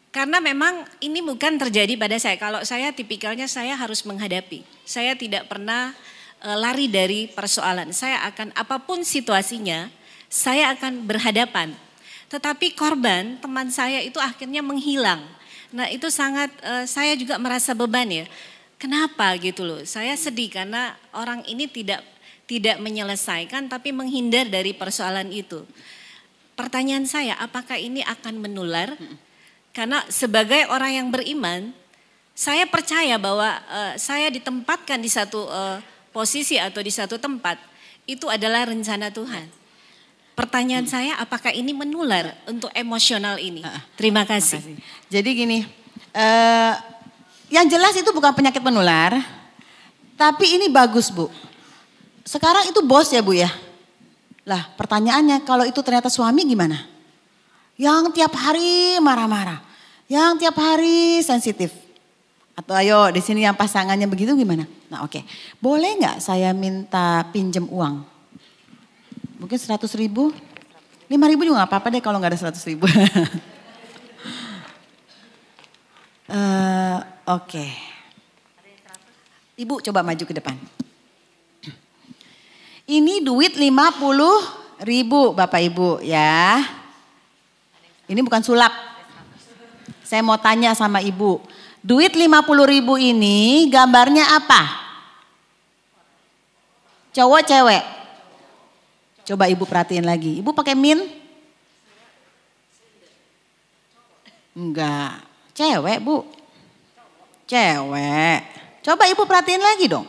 Karena memang ini bukan terjadi pada saya. Kalau saya tipikalnya saya harus menghadapi. Saya tidak pernah lari dari persoalan. Saya akan apapun situasinya, saya akan berhadapan. Tetapi korban, teman saya itu akhirnya menghilang. Nah, itu sangat saya juga merasa beban ya. Kenapa gitu loh? Saya sedih karena orang ini tidak menyelesaikan tapi menghindar dari persoalan itu. Pertanyaan saya, apakah ini akan menular? Karena sebagai orang yang beriman, saya percaya bahwa saya ditempatkan di satu posisi atau di satu tempat, itu adalah rencana Tuhan. Pertanyaan saya, apakah ini menular untuk emosional ini? Terima kasih. Jadi gini, yang jelas itu bukan penyakit menular, tapi ini bagus Bu. Sekarang itu bos ya Bu ya. Lah pertanyaannya, kalau itu ternyata suami gimana? Yang tiap hari marah-marah, yang tiap hari sensitif. Atau ayo di sini yang pasangannya begitu gimana? Nah oke, boleh nggak saya minta pinjem uang? Mungkin 100.000, 5.000 juga nggak apa-apa deh kalau nggak ada 100.000. Oke. Ibu coba maju ke depan. Ini duit 50.000 Bapak Ibu ya. Ini bukan sulap. Saya mau tanya sama Ibu. Duit 50.000 ini gambarnya apa? Cowok cewek? Coba Ibu perhatiin lagi. Ibu pakai min? Enggak. Cewek Bu. Cewek. Coba Ibu perhatiin lagi dong.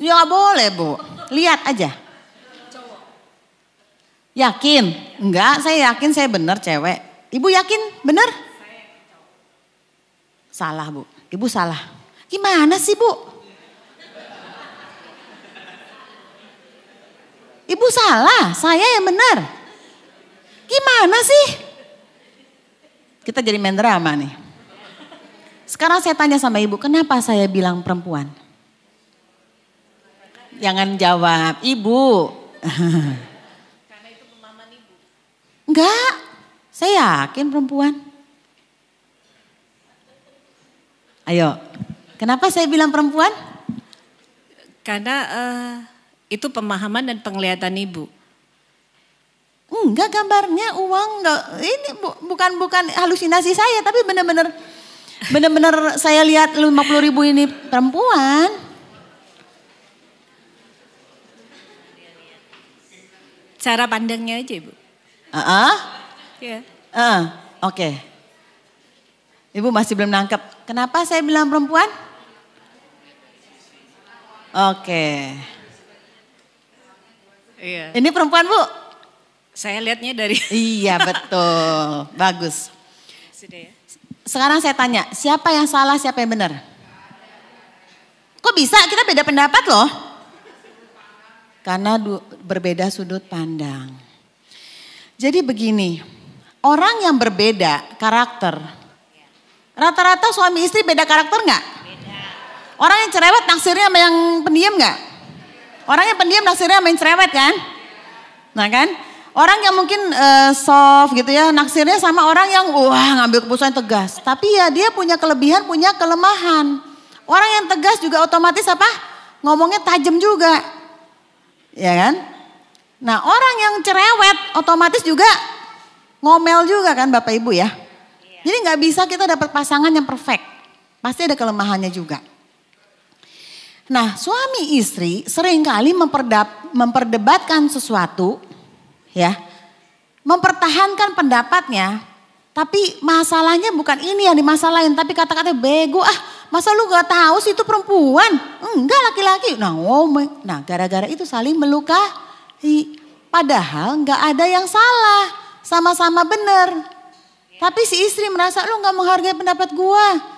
Ya gak boleh Bu. Lihat aja. Yakin? Enggak, saya yakin saya benar cewek. Ibu yakin benar? Salah Bu. Ibu salah. Gimana sih Bu? Ibu salah, saya yang benar. Gimana sih? Kita jadi main drama nih. Sekarang saya tanya sama Ibu, kenapa saya bilang perempuan? Jangan jawab, Ibu. Karena itu pemahaman Ibu. Enggak, saya yakin perempuan. Ayo, kenapa saya bilang perempuan? Karena itu pemahaman dan penglihatan Ibu. Enggak, gambarnya uang enggak. Ini bukan halusinasi saya, tapi benar-benar saya lihat 50.000 ini perempuan. Cara pandangnya aja Ibu. Ya. Oke. Ibu masih belum nangkep. Kenapa saya bilang perempuan? Oke. Iya. Ini perempuan Bu? Saya lihatnya dari. Iya betul. Bagus. Sudah ya. Sekarang saya tanya, siapa yang salah, siapa yang benar? Kok bisa? Kita beda pendapat loh. Karena berbeda sudut pandang. Jadi begini, orang yang berbeda karakter, rata-rata suami istri beda karakter nggak? Beda. Orang yang cerewet naksirnya sama yang pendiam nggak? Orang yang pendiam naksirnya sama yang cerewet kan? Nah kan? Orang yang mungkin soft gitu ya, naksirnya sama orang yang ngambil keputusan tegas. Tapi ya dia punya kelebihan, punya kelemahan. Orang yang tegas juga otomatis apa? Ngomongnya tajam juga. Ya kan? Nah orang yang cerewet otomatis juga ngomel juga kan Bapak Ibu ya. Jadi nggak bisa kita dapat pasangan yang perfect. Pasti ada kelemahannya juga. Nah, suami istri seringkali memperdebatkan sesuatu, ya, mempertahankan pendapatnya, tapi masalahnya bukan ini yang dimasalahin, tapi kata-kata bego, masa lu gak tahu sih itu perempuan? Enggak, laki-laki. Nah, gara-gara itu saling melukai. Padahal nggak ada yang salah, sama-sama benar. Tapi si istri merasa lu gak menghargai pendapat gua.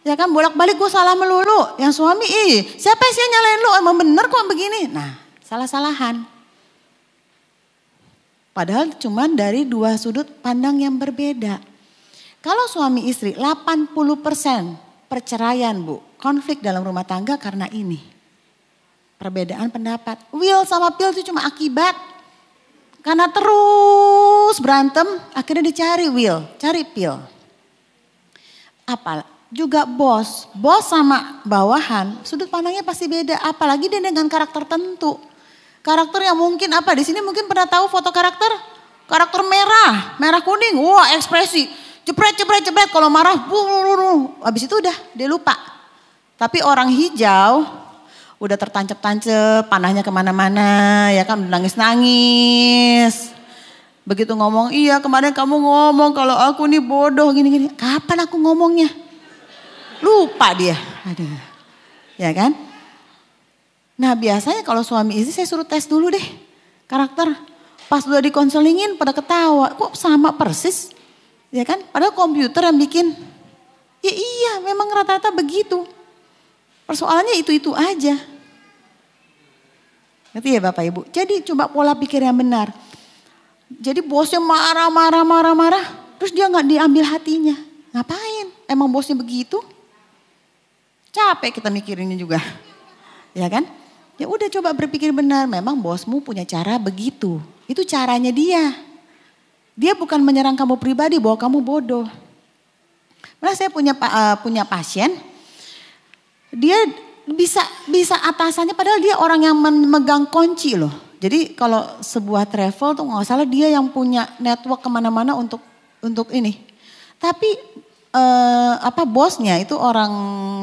Ya kan bolak-balik gue salah melulu. Yang suami siapa sih yang nyalain lu? Emang bener kok begini. Nah salah-salahan. Padahal cuman dari dua sudut pandang yang berbeda. Kalau suami istri 80% perceraian Bu. Konflik dalam rumah tangga karena ini. Perbedaan pendapat. Will sama Pil itu cuma akibat. Karena terus berantem, akhirnya dicari Will, cari Pil. Juga bos sama bawahan, sudut pandangnya pasti beda. Apalagi dia dengan karakter tertentu. Karakter yang mungkin di sini mungkin pernah tahu foto karakter? Karakter merah kuning, wah ekspresi. Jepret, kalau marah, habis itu udah dia lupa. Tapi orang hijau, udah tertancap-tancap, panahnya kemana-mana, ya kan nangis-nangis. Begitu ngomong, iya kemarin kamu ngomong kalau aku nih bodoh gini-gini. Kapan aku ngomongnya? Lupa dia. Aduh. Ya kan? Nah biasanya kalau suami istri saya suruh tes dulu deh karakter. Pas udah dikonselingin pada ketawa, kok sama persis? Ya kan? Padahal komputer yang bikin. Ya iya memang rata-rata begitu. Persoalannya itu-itu aja. Ngerti ya Bapak Ibu? Jadi coba pola pikir yang benar. Jadi bosnya marah. Terus dia gak diambil hatinya. Ngapain? Emang bosnya begitu? Capek kita mikirinnya juga. Ya kan? Ya udah coba berpikir benar. Memang bosmu punya cara begitu. Itu caranya dia. Dia bukan menyerang kamu pribadi bahwa kamu bodoh. Pernah saya punya pasien. Dia bisa atasannya padahal dia orang yang memegang kunci loh. Jadi kalau sebuah travel tuh nggak salah dia yang punya network kemana-mana untuk ini. Tapi bosnya itu orang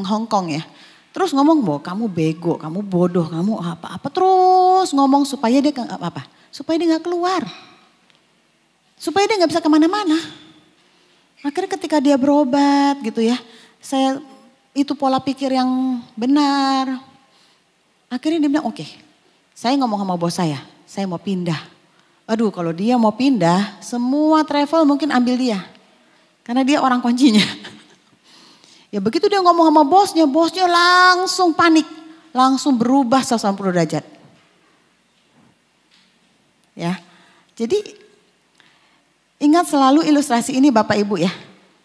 Hong Kong ya. Terus ngomong bahwa kamu bego, kamu bodoh, kamu apa terus ngomong supaya dia supaya dia nggak keluar, supaya dia nggak bisa kemana-mana. Akhirnya ketika dia berobat gitu ya, itu pola pikir yang benar. Akhirnya dia bilang oke, saya ngomong sama bos saya mau pindah. Aduh kalau dia mau pindah, semua travel mungkin ambil dia. Karena dia orang kuncinya. Ya begitu dia ngomong sama bosnya langsung panik. Langsung berubah 180 derajat. Ya, jadi ingat selalu ilustrasi ini Bapak Ibu ya.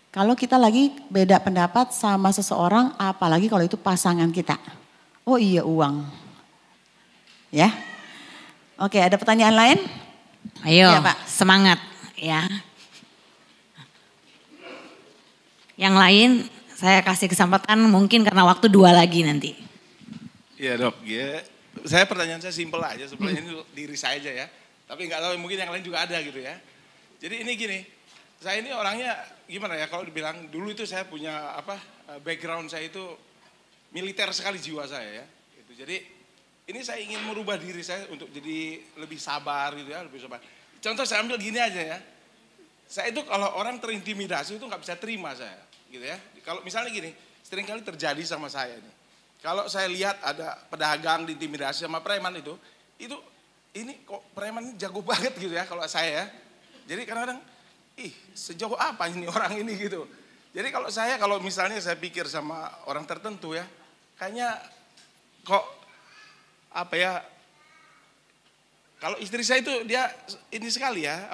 Kalau kita lagi beda pendapat sama seseorang, apalagi kalau itu pasangan kita. Oh iya uang. Ya. Oke, ada pertanyaan lain? Ayo, ya, Pak. Semangat ya. Yang lain saya kasih kesempatan mungkin karena waktu 2 lagi nanti. Iya Dok, ya. Pertanyaan saya simpel aja, sebenarnya ini diri saya aja ya. Tapi nggak tahu mungkin yang lain juga ada gitu ya. Jadi ini gini, saya ini orangnya gimana ya, kalau dibilang dulu itu saya punya background saya itu militer sekali jiwa saya ya. Jadi ini saya ingin merubah diri saya untuk jadi lebih sabar gitu ya, lebih sabar. Contoh saya ambil gini aja ya. Saya itu kalau orang terintimidasi itu nggak bisa terima saya, gitu ya. Kalau misalnya gini, seringkali terjadi sama saya nih. Kalau saya lihat ada pedagang diintimidasi sama preman itu ini kok preman ini jago banget gitu ya kalau saya ya. Jadi kadang-kadang, sejauh apa ini orang ini gitu. Jadi kalau misalnya saya pikir sama orang tertentu ya, kayaknya kok kalau istri saya itu dia ini sekali ya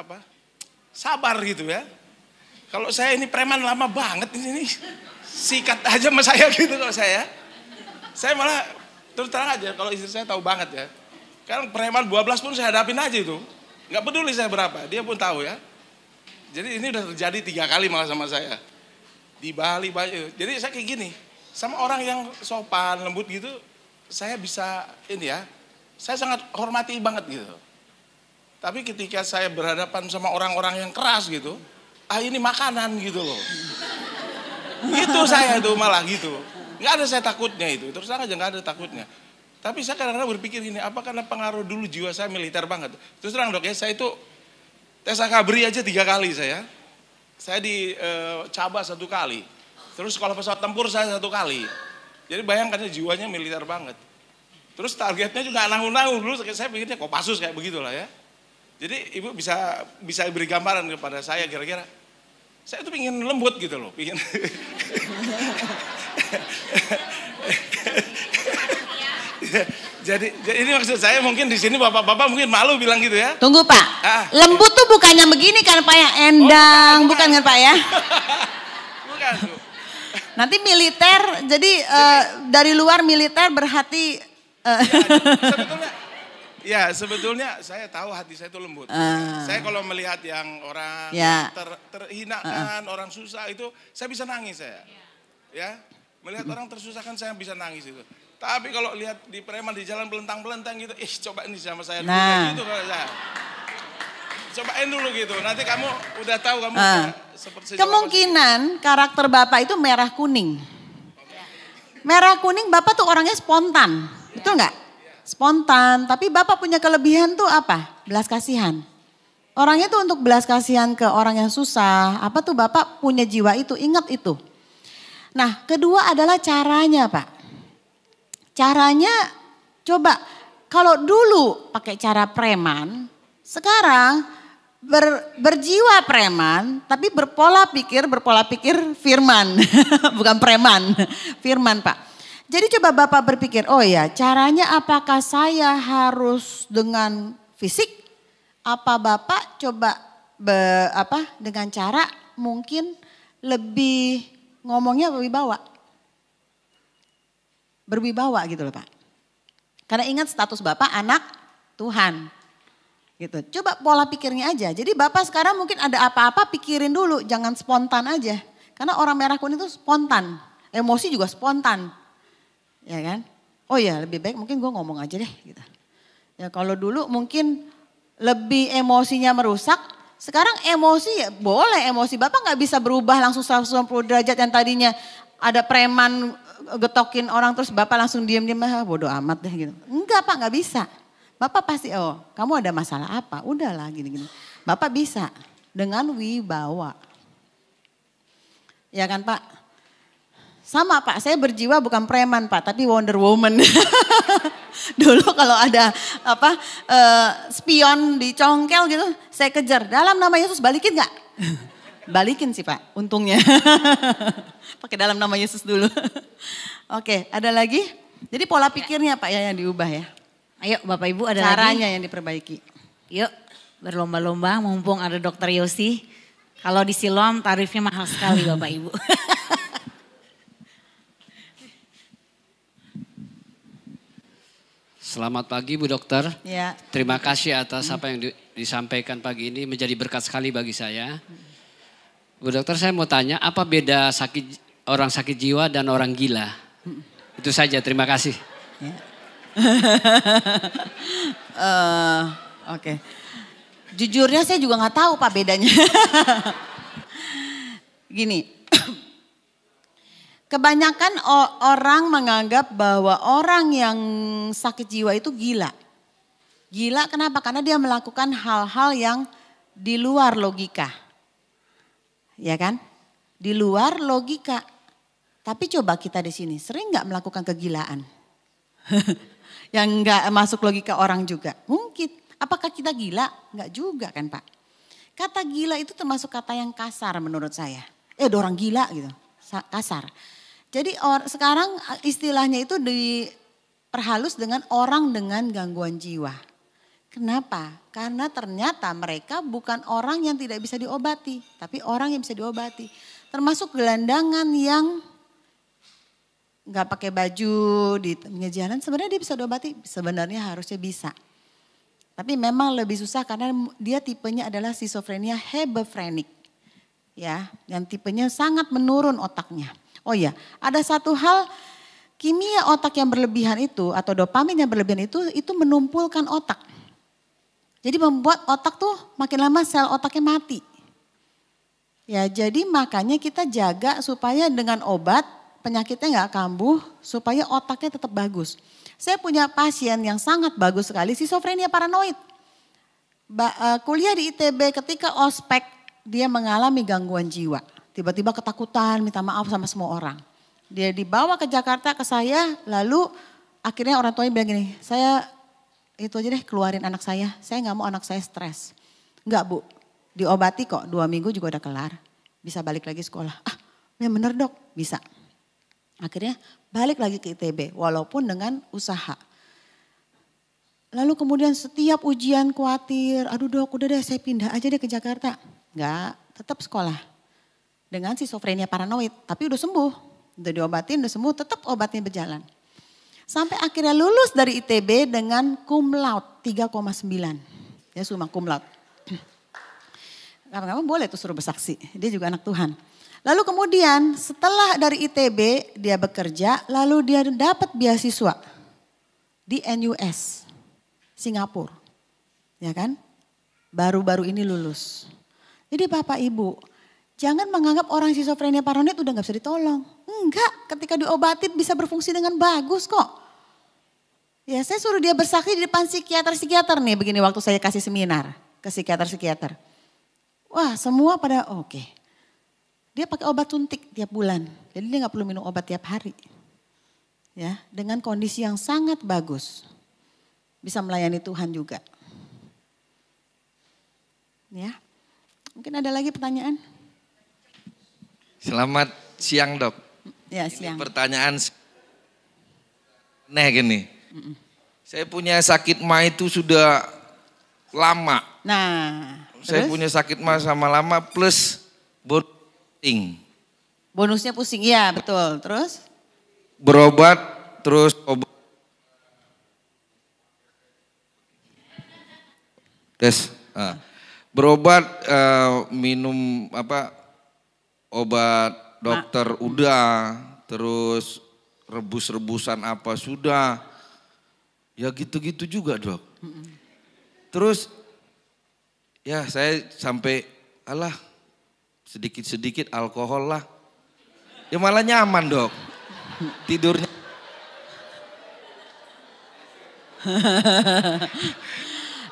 sabar gitu ya. Kalau saya ini preman lama banget ini sikat aja sama saya gitu kalau saya. Saya malah terus terang aja kalau istri saya tahu banget ya. Kan preman 12 pun saya hadapin aja itu. Nggak peduli saya berapa, dia pun tahu ya. Jadi ini udah terjadi 3 kali malah sama saya. Di Bali banyak. Jadi saya kayak gini, sama orang yang sopan, lembut gitu, saya bisa ini ya. Saya sangat hormati banget gitu. Tapi ketika saya berhadapan sama orang-orang yang keras gitu, ini makanan gitu loh. Gitu saya itu malah gitu. Nggak ada saya takutnya itu, terus terang aja nggak ada takutnya. Tapi saya kadang-kadang berpikir gini, apa karena pengaruh dulu jiwa saya militer banget. Terus terang dok ya, saya itu tes akabri aja 3 kali saya. Saya di Caba 1 kali, terus sekolah pesawat tempur saya 1 kali. Jadi bayangkan jiwanya militer banget. Terus targetnya juga nanggung-nanggung dulu, saya pikirnya Kopassus kayak begitulah ya. Jadi ibu bisa beri gambaran kepada saya kira-kira. Saya tuh pingin lembut gitu loh, pingin. Jadi ini maksud saya mungkin di sini bapak-bapak mungkin malu bilang gitu ya. Tunggu Pak, lembut tuh bukannya begini kan Pak ya, endang, bukan kan Pak ya? Bukan. Nanti militer, jadi dari luar militer berhati. Sebetulnya saya tahu hati saya itu lembut. Saya kalau melihat yang orang terhinakan, orang susah itu, saya bisa nangis saya. Ya, melihat orang tersusahkan saya bisa nangis itu. Tapi kalau lihat di preman di jalan belentang-belentang gitu, coba ini sama saya dulu gitu kalau saya. Cobain dulu gitu, nanti kamu udah tahu kamu seperti kemungkinan karakter Bapak itu merah kuning. Merah kuning Bapak tuh orangnya spontan, betul nggak? Spontan, tapi Bapak punya kelebihan tuh apa? Belas kasihan. Orangnya tuh untuk belas kasihan ke orang yang susah, apa tuh Bapak punya jiwa itu, ingat itu. Nah kedua adalah caranya Pak. Caranya coba, kalau dulu pakai cara preman, sekarang berjiwa preman, tapi berpola pikir firman, bukan preman, firman Pak. Jadi coba Bapak berpikir, oh ya caranya apakah saya harus dengan fisik? Apa Bapak coba dengan cara mungkin lebih ngomongnya berwibawa gitu loh Pak. Karena ingat status Bapak anak Tuhan. Gitu. Coba pola pikirnya aja. Jadi Bapak sekarang mungkin ada apa-apa pikirin dulu, jangan spontan aja. Karena orang merah kuning itu spontan, emosi juga spontan. Ya kan? Oh ya lebih baik mungkin gue ngomong aja deh gitu. Ya kalau dulu mungkin lebih emosinya merusak, sekarang emosi ya boleh emosi. Bapak gak bisa berubah langsung 180 derajat yang tadinya ada preman getokin orang terus Bapak langsung diem-diem, bodoh amat deh gitu. Enggak Pak, gak bisa. Bapak pasti, kamu ada masalah apa? Udahlah gini-gini. Bapak bisa dengan wibawa. Ya kan Pak? Sama Pak, saya berjiwa bukan preman Pak, tapi Wonder Woman. Dulu kalau ada spion dicongkel gitu, saya kejar. Dalam nama Yesus balikin gak? Balikin sih Pak, untungnya. Pakai dalam nama Yesus dulu. Oke, ada lagi? Jadi pola pikirnya Pak ya yang diubah ya. Ayo Bapak Ibu ada caranya lagi. Yang diperbaiki. Yuk berlomba-lomba mumpung ada Dokter Yosi. Kalau di Siloam tarifnya mahal sekali Bapak Ibu. Selamat pagi Bu Dokter. Ya. Terima kasih atas apa yang disampaikan pagi ini, menjadi berkat sekali bagi saya. Bu Dokter, saya mau tanya apa beda orang sakit jiwa dan orang gila? Itu saja, terima kasih. Ya. Oke. Jujurnya saya juga nggak tahu Pak bedanya. Gini. Kebanyakan orang menganggap bahwa orang yang sakit jiwa itu gila. Gila kenapa? Karena dia melakukan hal-hal yang di luar logika. Ya kan? Di luar logika. Tapi coba kita di sini sering nggak melakukan kegilaan? Yang nggak masuk logika orang juga. Mungkin. Apakah kita gila? Nggak juga kan Pak. Kata gila itu termasuk kata yang kasar menurut saya. Ada orang gila gitu. Kasar. Jadi sekarang istilahnya itu diperhalus dengan orang dengan gangguan jiwa. Kenapa? Karena ternyata mereka bukan orang yang tidak bisa diobati, tapi orang yang bisa diobati. Termasuk gelandangan yang nggak pakai baju di tengah jalan, sebenarnya dia bisa diobati, sebenarnya harusnya bisa. Tapi memang lebih susah karena dia tipenya adalah schizophrenia hebephrenic. Ya, yang tipenya sangat menurun otaknya. Oh ya, ada satu hal, kimia otak yang berlebihan itu atau dopamin yang berlebihan itu menumpulkan otak. Jadi membuat otak tuh makin lama sel otaknya mati. Ya jadi makanya kita jaga supaya dengan obat penyakitnya nggak kambuh, supaya otaknya tetap bagus. Saya punya pasien yang sangat bagus sekali, skizofrenia paranoid. Kuliah di ITB ketika ospek dia mengalami gangguan jiwa. Tiba-tiba ketakutan, minta maaf sama semua orang. Dia dibawa ke Jakarta ke saya, lalu akhirnya orang tuanya bilang gini, saya itu aja deh keluarin anak saya nggak mau anak saya stres. Enggak Bu, diobati kok 2 minggu juga udah kelar, bisa balik lagi sekolah. Ah ya bener dok, bisa. Akhirnya balik lagi ke ITB walaupun dengan usaha. Lalu kemudian setiap ujian khawatir, aduh dok udah deh saya pindah aja deh ke Jakarta. Enggak, tetap sekolah. Dengan skizofrenia paranoid, tapi udah sembuh. Udah diobatin, udah sembuh, tetap obatnya berjalan. Sampai akhirnya lulus dari ITB dengan cum laude 3,9. Ya summa cum laude. Kapan-kapan boleh tuh suruh bersaksi, dia juga anak Tuhan. Lalu kemudian setelah dari ITB dia bekerja, lalu dia dapat beasiswa di NUS, Singapura. Ya kan? Baru-baru ini lulus. Jadi Bapak Ibu, jangan menganggap orang skizofrenia paranoid udah gak bisa ditolong. Enggak, ketika diobatin bisa berfungsi dengan bagus kok. Ya saya suruh dia bersaksi di depan psikiater-psikiater nih, begini waktu saya kasih seminar ke psikiater-psikiater. Wah semua pada oke. Dia pakai obat suntik tiap bulan, jadi dia gak perlu minum obat tiap hari. Ya, dengan kondisi yang sangat bagus. Bisa melayani Tuhan juga. Ya, mungkin ada lagi pertanyaan? Selamat siang dok. Ya Ini siang. pertanyaan aneh gini. Saya punya sakit ma itu sudah lama. Nah, Saya terus? punya sakit ma sama lama plus pusing. Bonusnya pusing, iya betul. Terus? Berobat terus obat. Tes. Berobat minum obat dokter udah, terus rebus-rebusan apa sudah. Ya gitu-gitu juga dok. Terus ya saya sampai alah sedikit-sedikit alkohol lah. Ya malah nyaman dok. Tidurnya.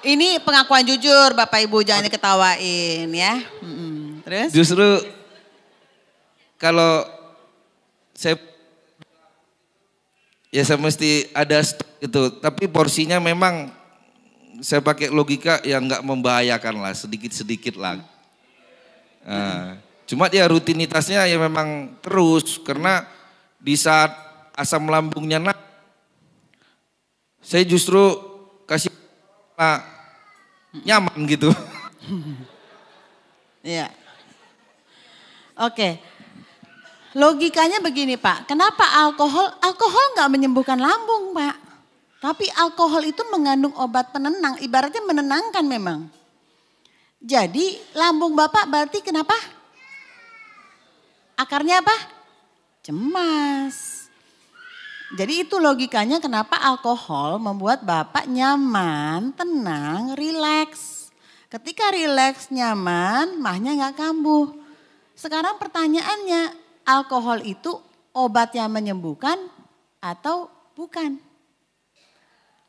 Ini pengakuan jujur Bapak Ibu, jangan diketawain ya. Terus? Justru kalau saya mesti ada stok gitu, tapi porsinya memang saya pakai logika yang nggak membahayakan lah, sedikit-sedikit lah. Cuma ya rutinitasnya ya memang terus karena di saat asam lambungnya naik, saya justru kasih nyaman gitu. Iya. Oke. Logikanya begini Pak, kenapa alkohol nggak menyembuhkan lambung Pak. Tapi alkohol itu mengandung obat penenang, ibaratnya menenangkan memang. Jadi lambung Bapak berarti kenapa? Akarnya apa? Cemas. Jadi itu logikanya kenapa alkohol membuat Bapak nyaman, tenang, rileks. Ketika rileks, nyaman, mahnya nggak kambuh. Sekarang pertanyaannya, alkohol itu obat yang menyembuhkan atau bukan?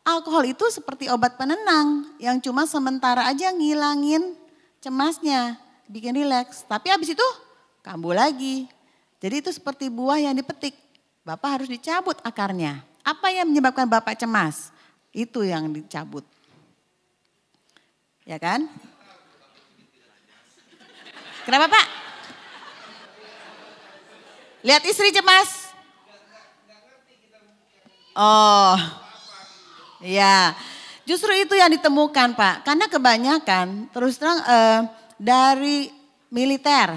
Alkohol itu seperti obat penenang yang cuma sementara aja ngilangin cemasnya, bikin rileks. Tapi habis itu kambuh lagi. Jadi itu seperti buah yang dipetik. Bapak harus dicabut akarnya. Apa yang menyebabkan Bapak cemas? Itu yang dicabut. Ya kan? Kenapa Pak? Lihat istri cemas? Oh, ya. Justru itu yang ditemukan Pak. Karena kebanyakan terus terang dari militer,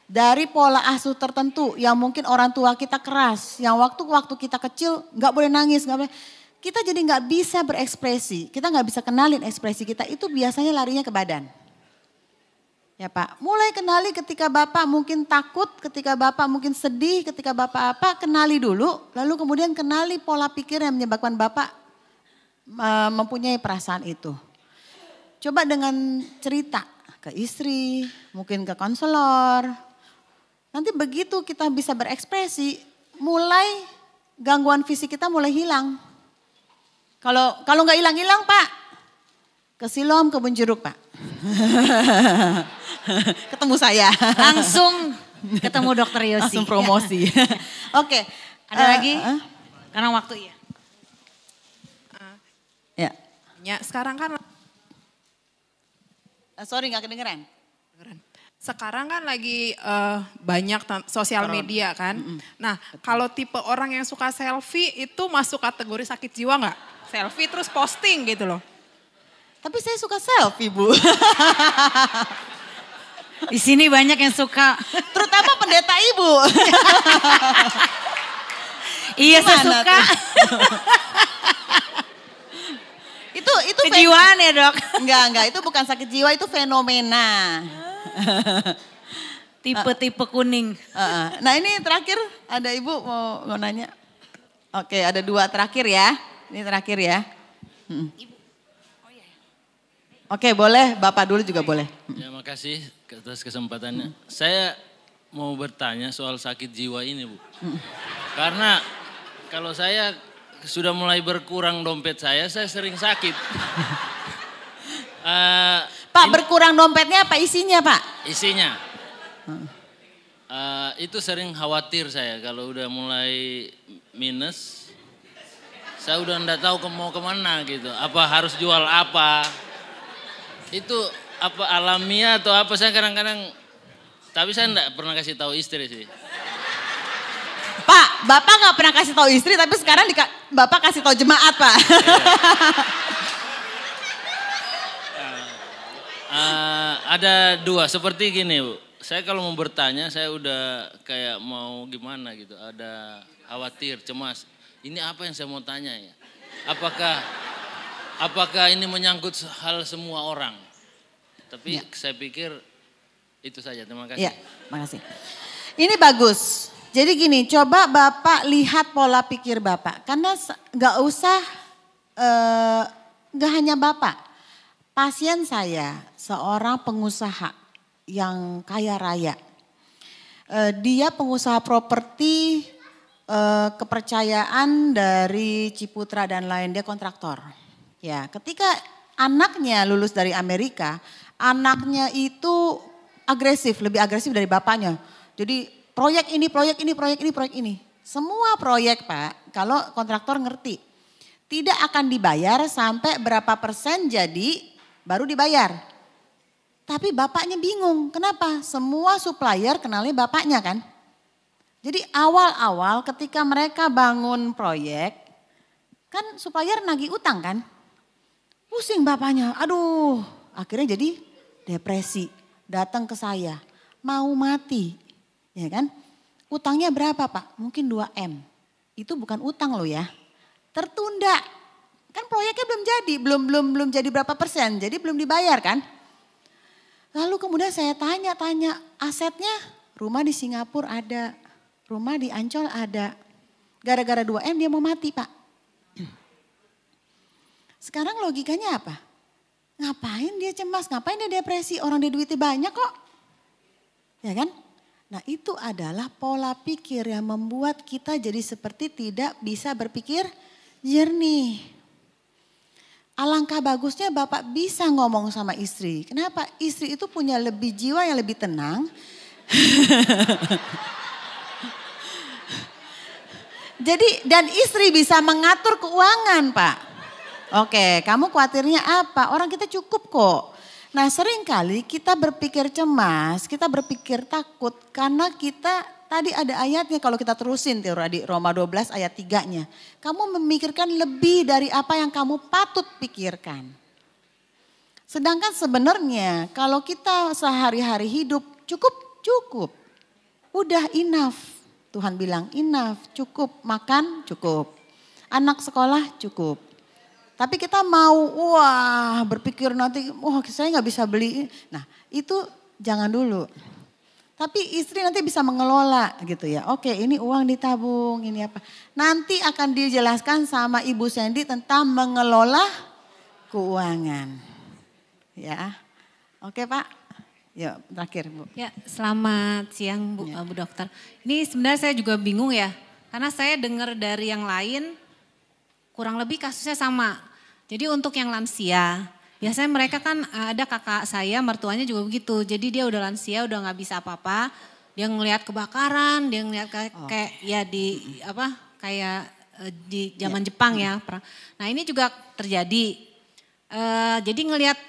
dari pola asuh tertentu yang mungkin orang tua kita keras, yang waktu kita kecil nggak boleh nangis, nggak boleh. Kita jadi nggak bisa berekspresi, kita nggak bisa kenalin ekspresi kita, itu biasanya larinya ke badan. Ya Pak, mulai kenali ketika Bapak mungkin takut, ketika Bapak mungkin sedih, ketika Bapak apa, kenali dulu, lalu kemudian kenali pola pikir yang menyebabkan Bapak mempunyai perasaan itu. coba dengan cerita ke istri, mungkin ke konselor. Nanti begitu kita bisa berekspresi, mulai gangguan fisik kita mulai hilang. Kalau nggak hilang-hilang Pak, ke Siloam Kebun Jeruk Pak. Ketemu saya. Langsung ketemu Dokter Yosi. Langsung promosi. Oke. Ada lagi? Karena waktu ya. Ya. Ya, sekarang kan Sorry nggak kedengeran. sekarang kan lagi banyak sosial media kan. Nah, kalau tipe orang yang suka selfie itu masuk kategori sakit jiwa nggak? Selfie terus posting gitu loh. Tapi saya suka selfie Bu. Di sini banyak yang suka. Terutama pendeta Ibu. Iya saya Gimana suka. Itu Kejiwaan ya Dok. Enggak, itu bukan sakit jiwa, itu fenomena. Tipe-tipe kuning. Nah ini terakhir ada Ibu mau nanya. Oke, ada 2 terakhir ya. Ini terakhir ya. Oke, boleh. Bapak dulu juga boleh. Ya, makasih atas kesempatannya. Saya mau bertanya soal sakit jiwa ini, Bu. Karena kalau saya sudah mulai berkurang dompet saya sering sakit. Pak, berkurang dompetnya apa isinya, Pak? Isinya. Itu sering khawatir saya kalau udah mulai minus. Saya udah enggak tahu mau kemana gitu. Apa harus jual apa? Itu apa alamiah atau apa, saya kadang-kadang, tapi saya enggak pernah kasih tahu istri sih. Pak, Bapak nggak pernah kasih tahu istri, tapi sekarang Bapak kasih tahu jemaat, Pak. Ada 2, seperti gini Bu. Saya kalau mau bertanya, saya udah kayak mau gimana gitu. Ada khawatir, cemas. Ini apa yang saya mau tanya ya? Apakah ini menyangkut hal semua orang? Tapi saya pikir itu saja. Terima kasih. Iya, makasih. Ini bagus. Jadi gini, coba Bapak lihat pola pikir Bapak. Karena nggak usah, nggak hanya Bapak. Pasien saya, seorang pengusaha yang kaya raya. Dia pengusaha properti, kepercayaan dari Ciputra dan lain, dia kontraktor. Ya, ketika anaknya lulus dari Amerika, anaknya itu agresif, lebih agresif dari bapaknya. Jadi proyek ini, proyek ini, proyek ini, proyek ini. Semua proyek Pak, kalau kontraktor ngerti. Tidak akan dibayar sampai berapa persen jadi baru dibayar. Tapi bapaknya bingung, kenapa? Semua supplier kenalnya bapaknya kan. Jadi awal-awal ketika mereka bangun proyek, kan supplier nagih utang kan. Pusing bapaknya, aduh akhirnya jadi depresi. Datang ke saya, mau mati. Ya kan? Utangnya berapa Pak? Mungkin 2M. Itu bukan utang loh ya. Tertunda. Kan proyeknya belum jadi, belum jadi berapa persen. Jadi belum dibayar kan? Lalu kemudian saya tanya asetnya, rumah di Singapura ada, rumah di Ancol ada. Gara-gara 2M dia mau mati Pak. Sekarang logikanya apa? Ngapain dia cemas, ngapain dia depresi, orang dia duitnya banyak kok. Ya kan? Nah itu adalah pola pikir yang membuat kita jadi seperti tidak bisa berpikir jernih. Alangkah bagusnya Bapak bisa ngomong sama istri. Kenapa? Istri itu punya lebih jiwa yang lebih tenang. Jadi dan istri bisa mengatur keuangan Pak. Oke, kamu khawatirnya apa? Orang kita cukup kok. Nah seringkali kita berpikir cemas, kita berpikir takut karena kita tadi ada ayatnya kalau kita terusin di Roma 12 ayat 3-nya. Kamu memikirkan lebih dari apa yang kamu patut pikirkan. Sedangkan sebenarnya kalau kita sehari-hari hidup cukup. Udah enough. Tuhan bilang enough, cukup. Makan cukup. Anak sekolah cukup. Tapi kita mau berpikir nanti saya nggak bisa beli. Nah itu jangan dulu. Tapi istri nanti bisa mengelola gitu ya. Oke ini uang ditabung, ini apa. Nanti akan dijelaskan sama Ibu Sandy tentang mengelola keuangan. Ya, oke Pak. Yuk terakhir Bu. Ya, selamat siang Bu Dokter. Ini sebenarnya saya juga bingung ya, karena saya dengar dari yang lain kurang lebih kasusnya sama. Jadi untuk yang lansia, biasanya mereka kan ada kakak saya mertuanya juga begitu. Jadi dia udah lansia, udah nggak bisa apa-apa. Dia ngelihat kebakaran, dia ngelihat kayak ya di apa kayak di zaman Jepang ya. Nah ini juga terjadi. Jadi ngelihat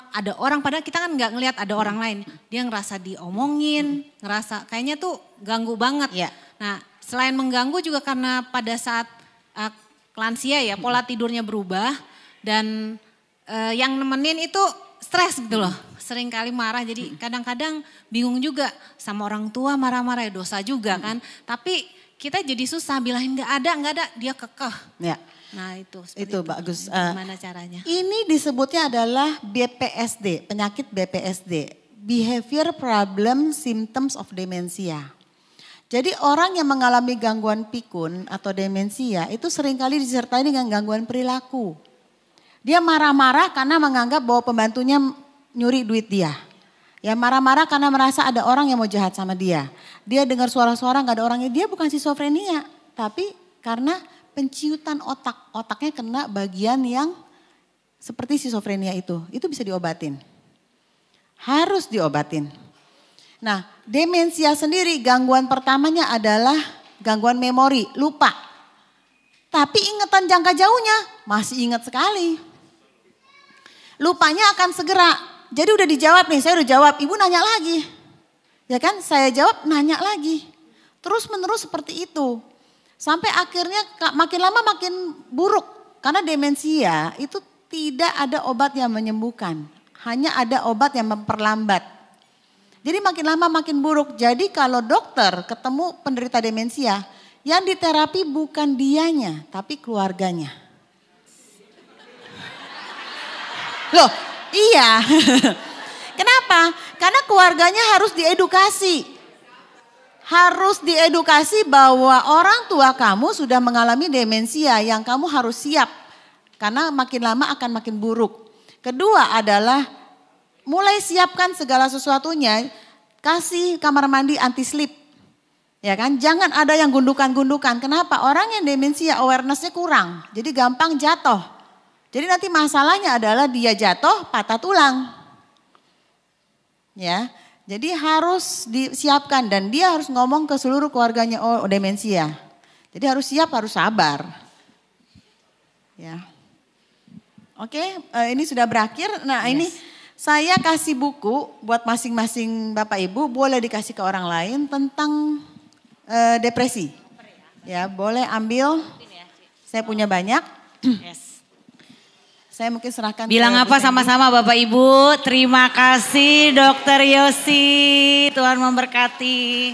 ada orang padahal kita kan nggak ngelihat ada orang lain. Dia ngerasa diomongin, ngerasa kayaknya tuh ganggu banget. Nah selain mengganggu juga karena pada saat lansia ya pola tidurnya berubah dan yang nemenin itu stres gitu loh. Sering kali marah jadi kadang-kadang bingung juga sama orang tua marah-marah ya dosa juga kan. Tapi kita jadi susah bilangin nggak ada dia kekeh. Ya. Nah itu bagus. Gimana caranya? Ini disebutnya adalah BPSD, penyakit BPSD. Behavior Problem Symptoms of Dementia. Jadi orang yang mengalami gangguan pikun atau demensia itu seringkali disertai dengan gangguan perilaku. Dia marah-marah karena menganggap bahwa pembantunya nyuri duit dia. Ya marah-marah karena merasa ada orang yang mau jahat sama dia. Dia dengar suara-suara gak ada orangnya. Dia bukan skizofrenia. Tapi karena penciutan otak. Otaknya kena bagian yang seperti skizofrenia itu. Itu bisa diobatin. Harus diobatin. Nah demensia sendiri gangguan pertamanya adalah gangguan memori. Lupa. Tapi ingatan jangka jauhnya masih ingat sekali. Lupanya akan segera. Jadi udah dijawab nih, saya udah jawab, ibu nanya lagi. Ya kan, saya jawab nanya lagi. Terus menerus seperti itu. Sampai akhirnya makin lama makin buruk. Karena demensia itu tidak ada obat yang menyembuhkan. Hanya ada obat yang memperlambat. Jadi makin lama makin buruk. Jadi kalau dokter ketemu penderita demensia, yang diterapi bukan dianya, tapi keluarganya. Loh, iya. Kenapa? Karena keluarganya harus diedukasi. Harus diedukasi bahwa orang tua kamu sudah mengalami demensia yang kamu harus siap. Karena makin lama akan makin buruk. Kedua adalah mulai siapkan segala sesuatunya. Kasih kamar mandi anti sleep. Ya kan? Jangan ada yang gundukan-gundukan. Kenapa? Orang yang demensia awareness-nya kurang. Jadi gampang jatuh. Jadi nanti masalahnya adalah dia jatuh patah tulang. Ya, jadi harus disiapkan dan dia harus ngomong ke seluruh keluarganya oh demensia. Jadi harus siap, harus sabar. Ya. Oke, ini sudah berakhir. Nah, ini saya kasih buku buat masing-masing Bapak Ibu, boleh dikasih ke orang lain tentang depresi. Ya, boleh ambil. Saya punya banyak. Saya mungkin serahkan. Bilang apa sama-sama Bapak Ibu. Terima kasih Dokter Yosi. Tuhan memberkati.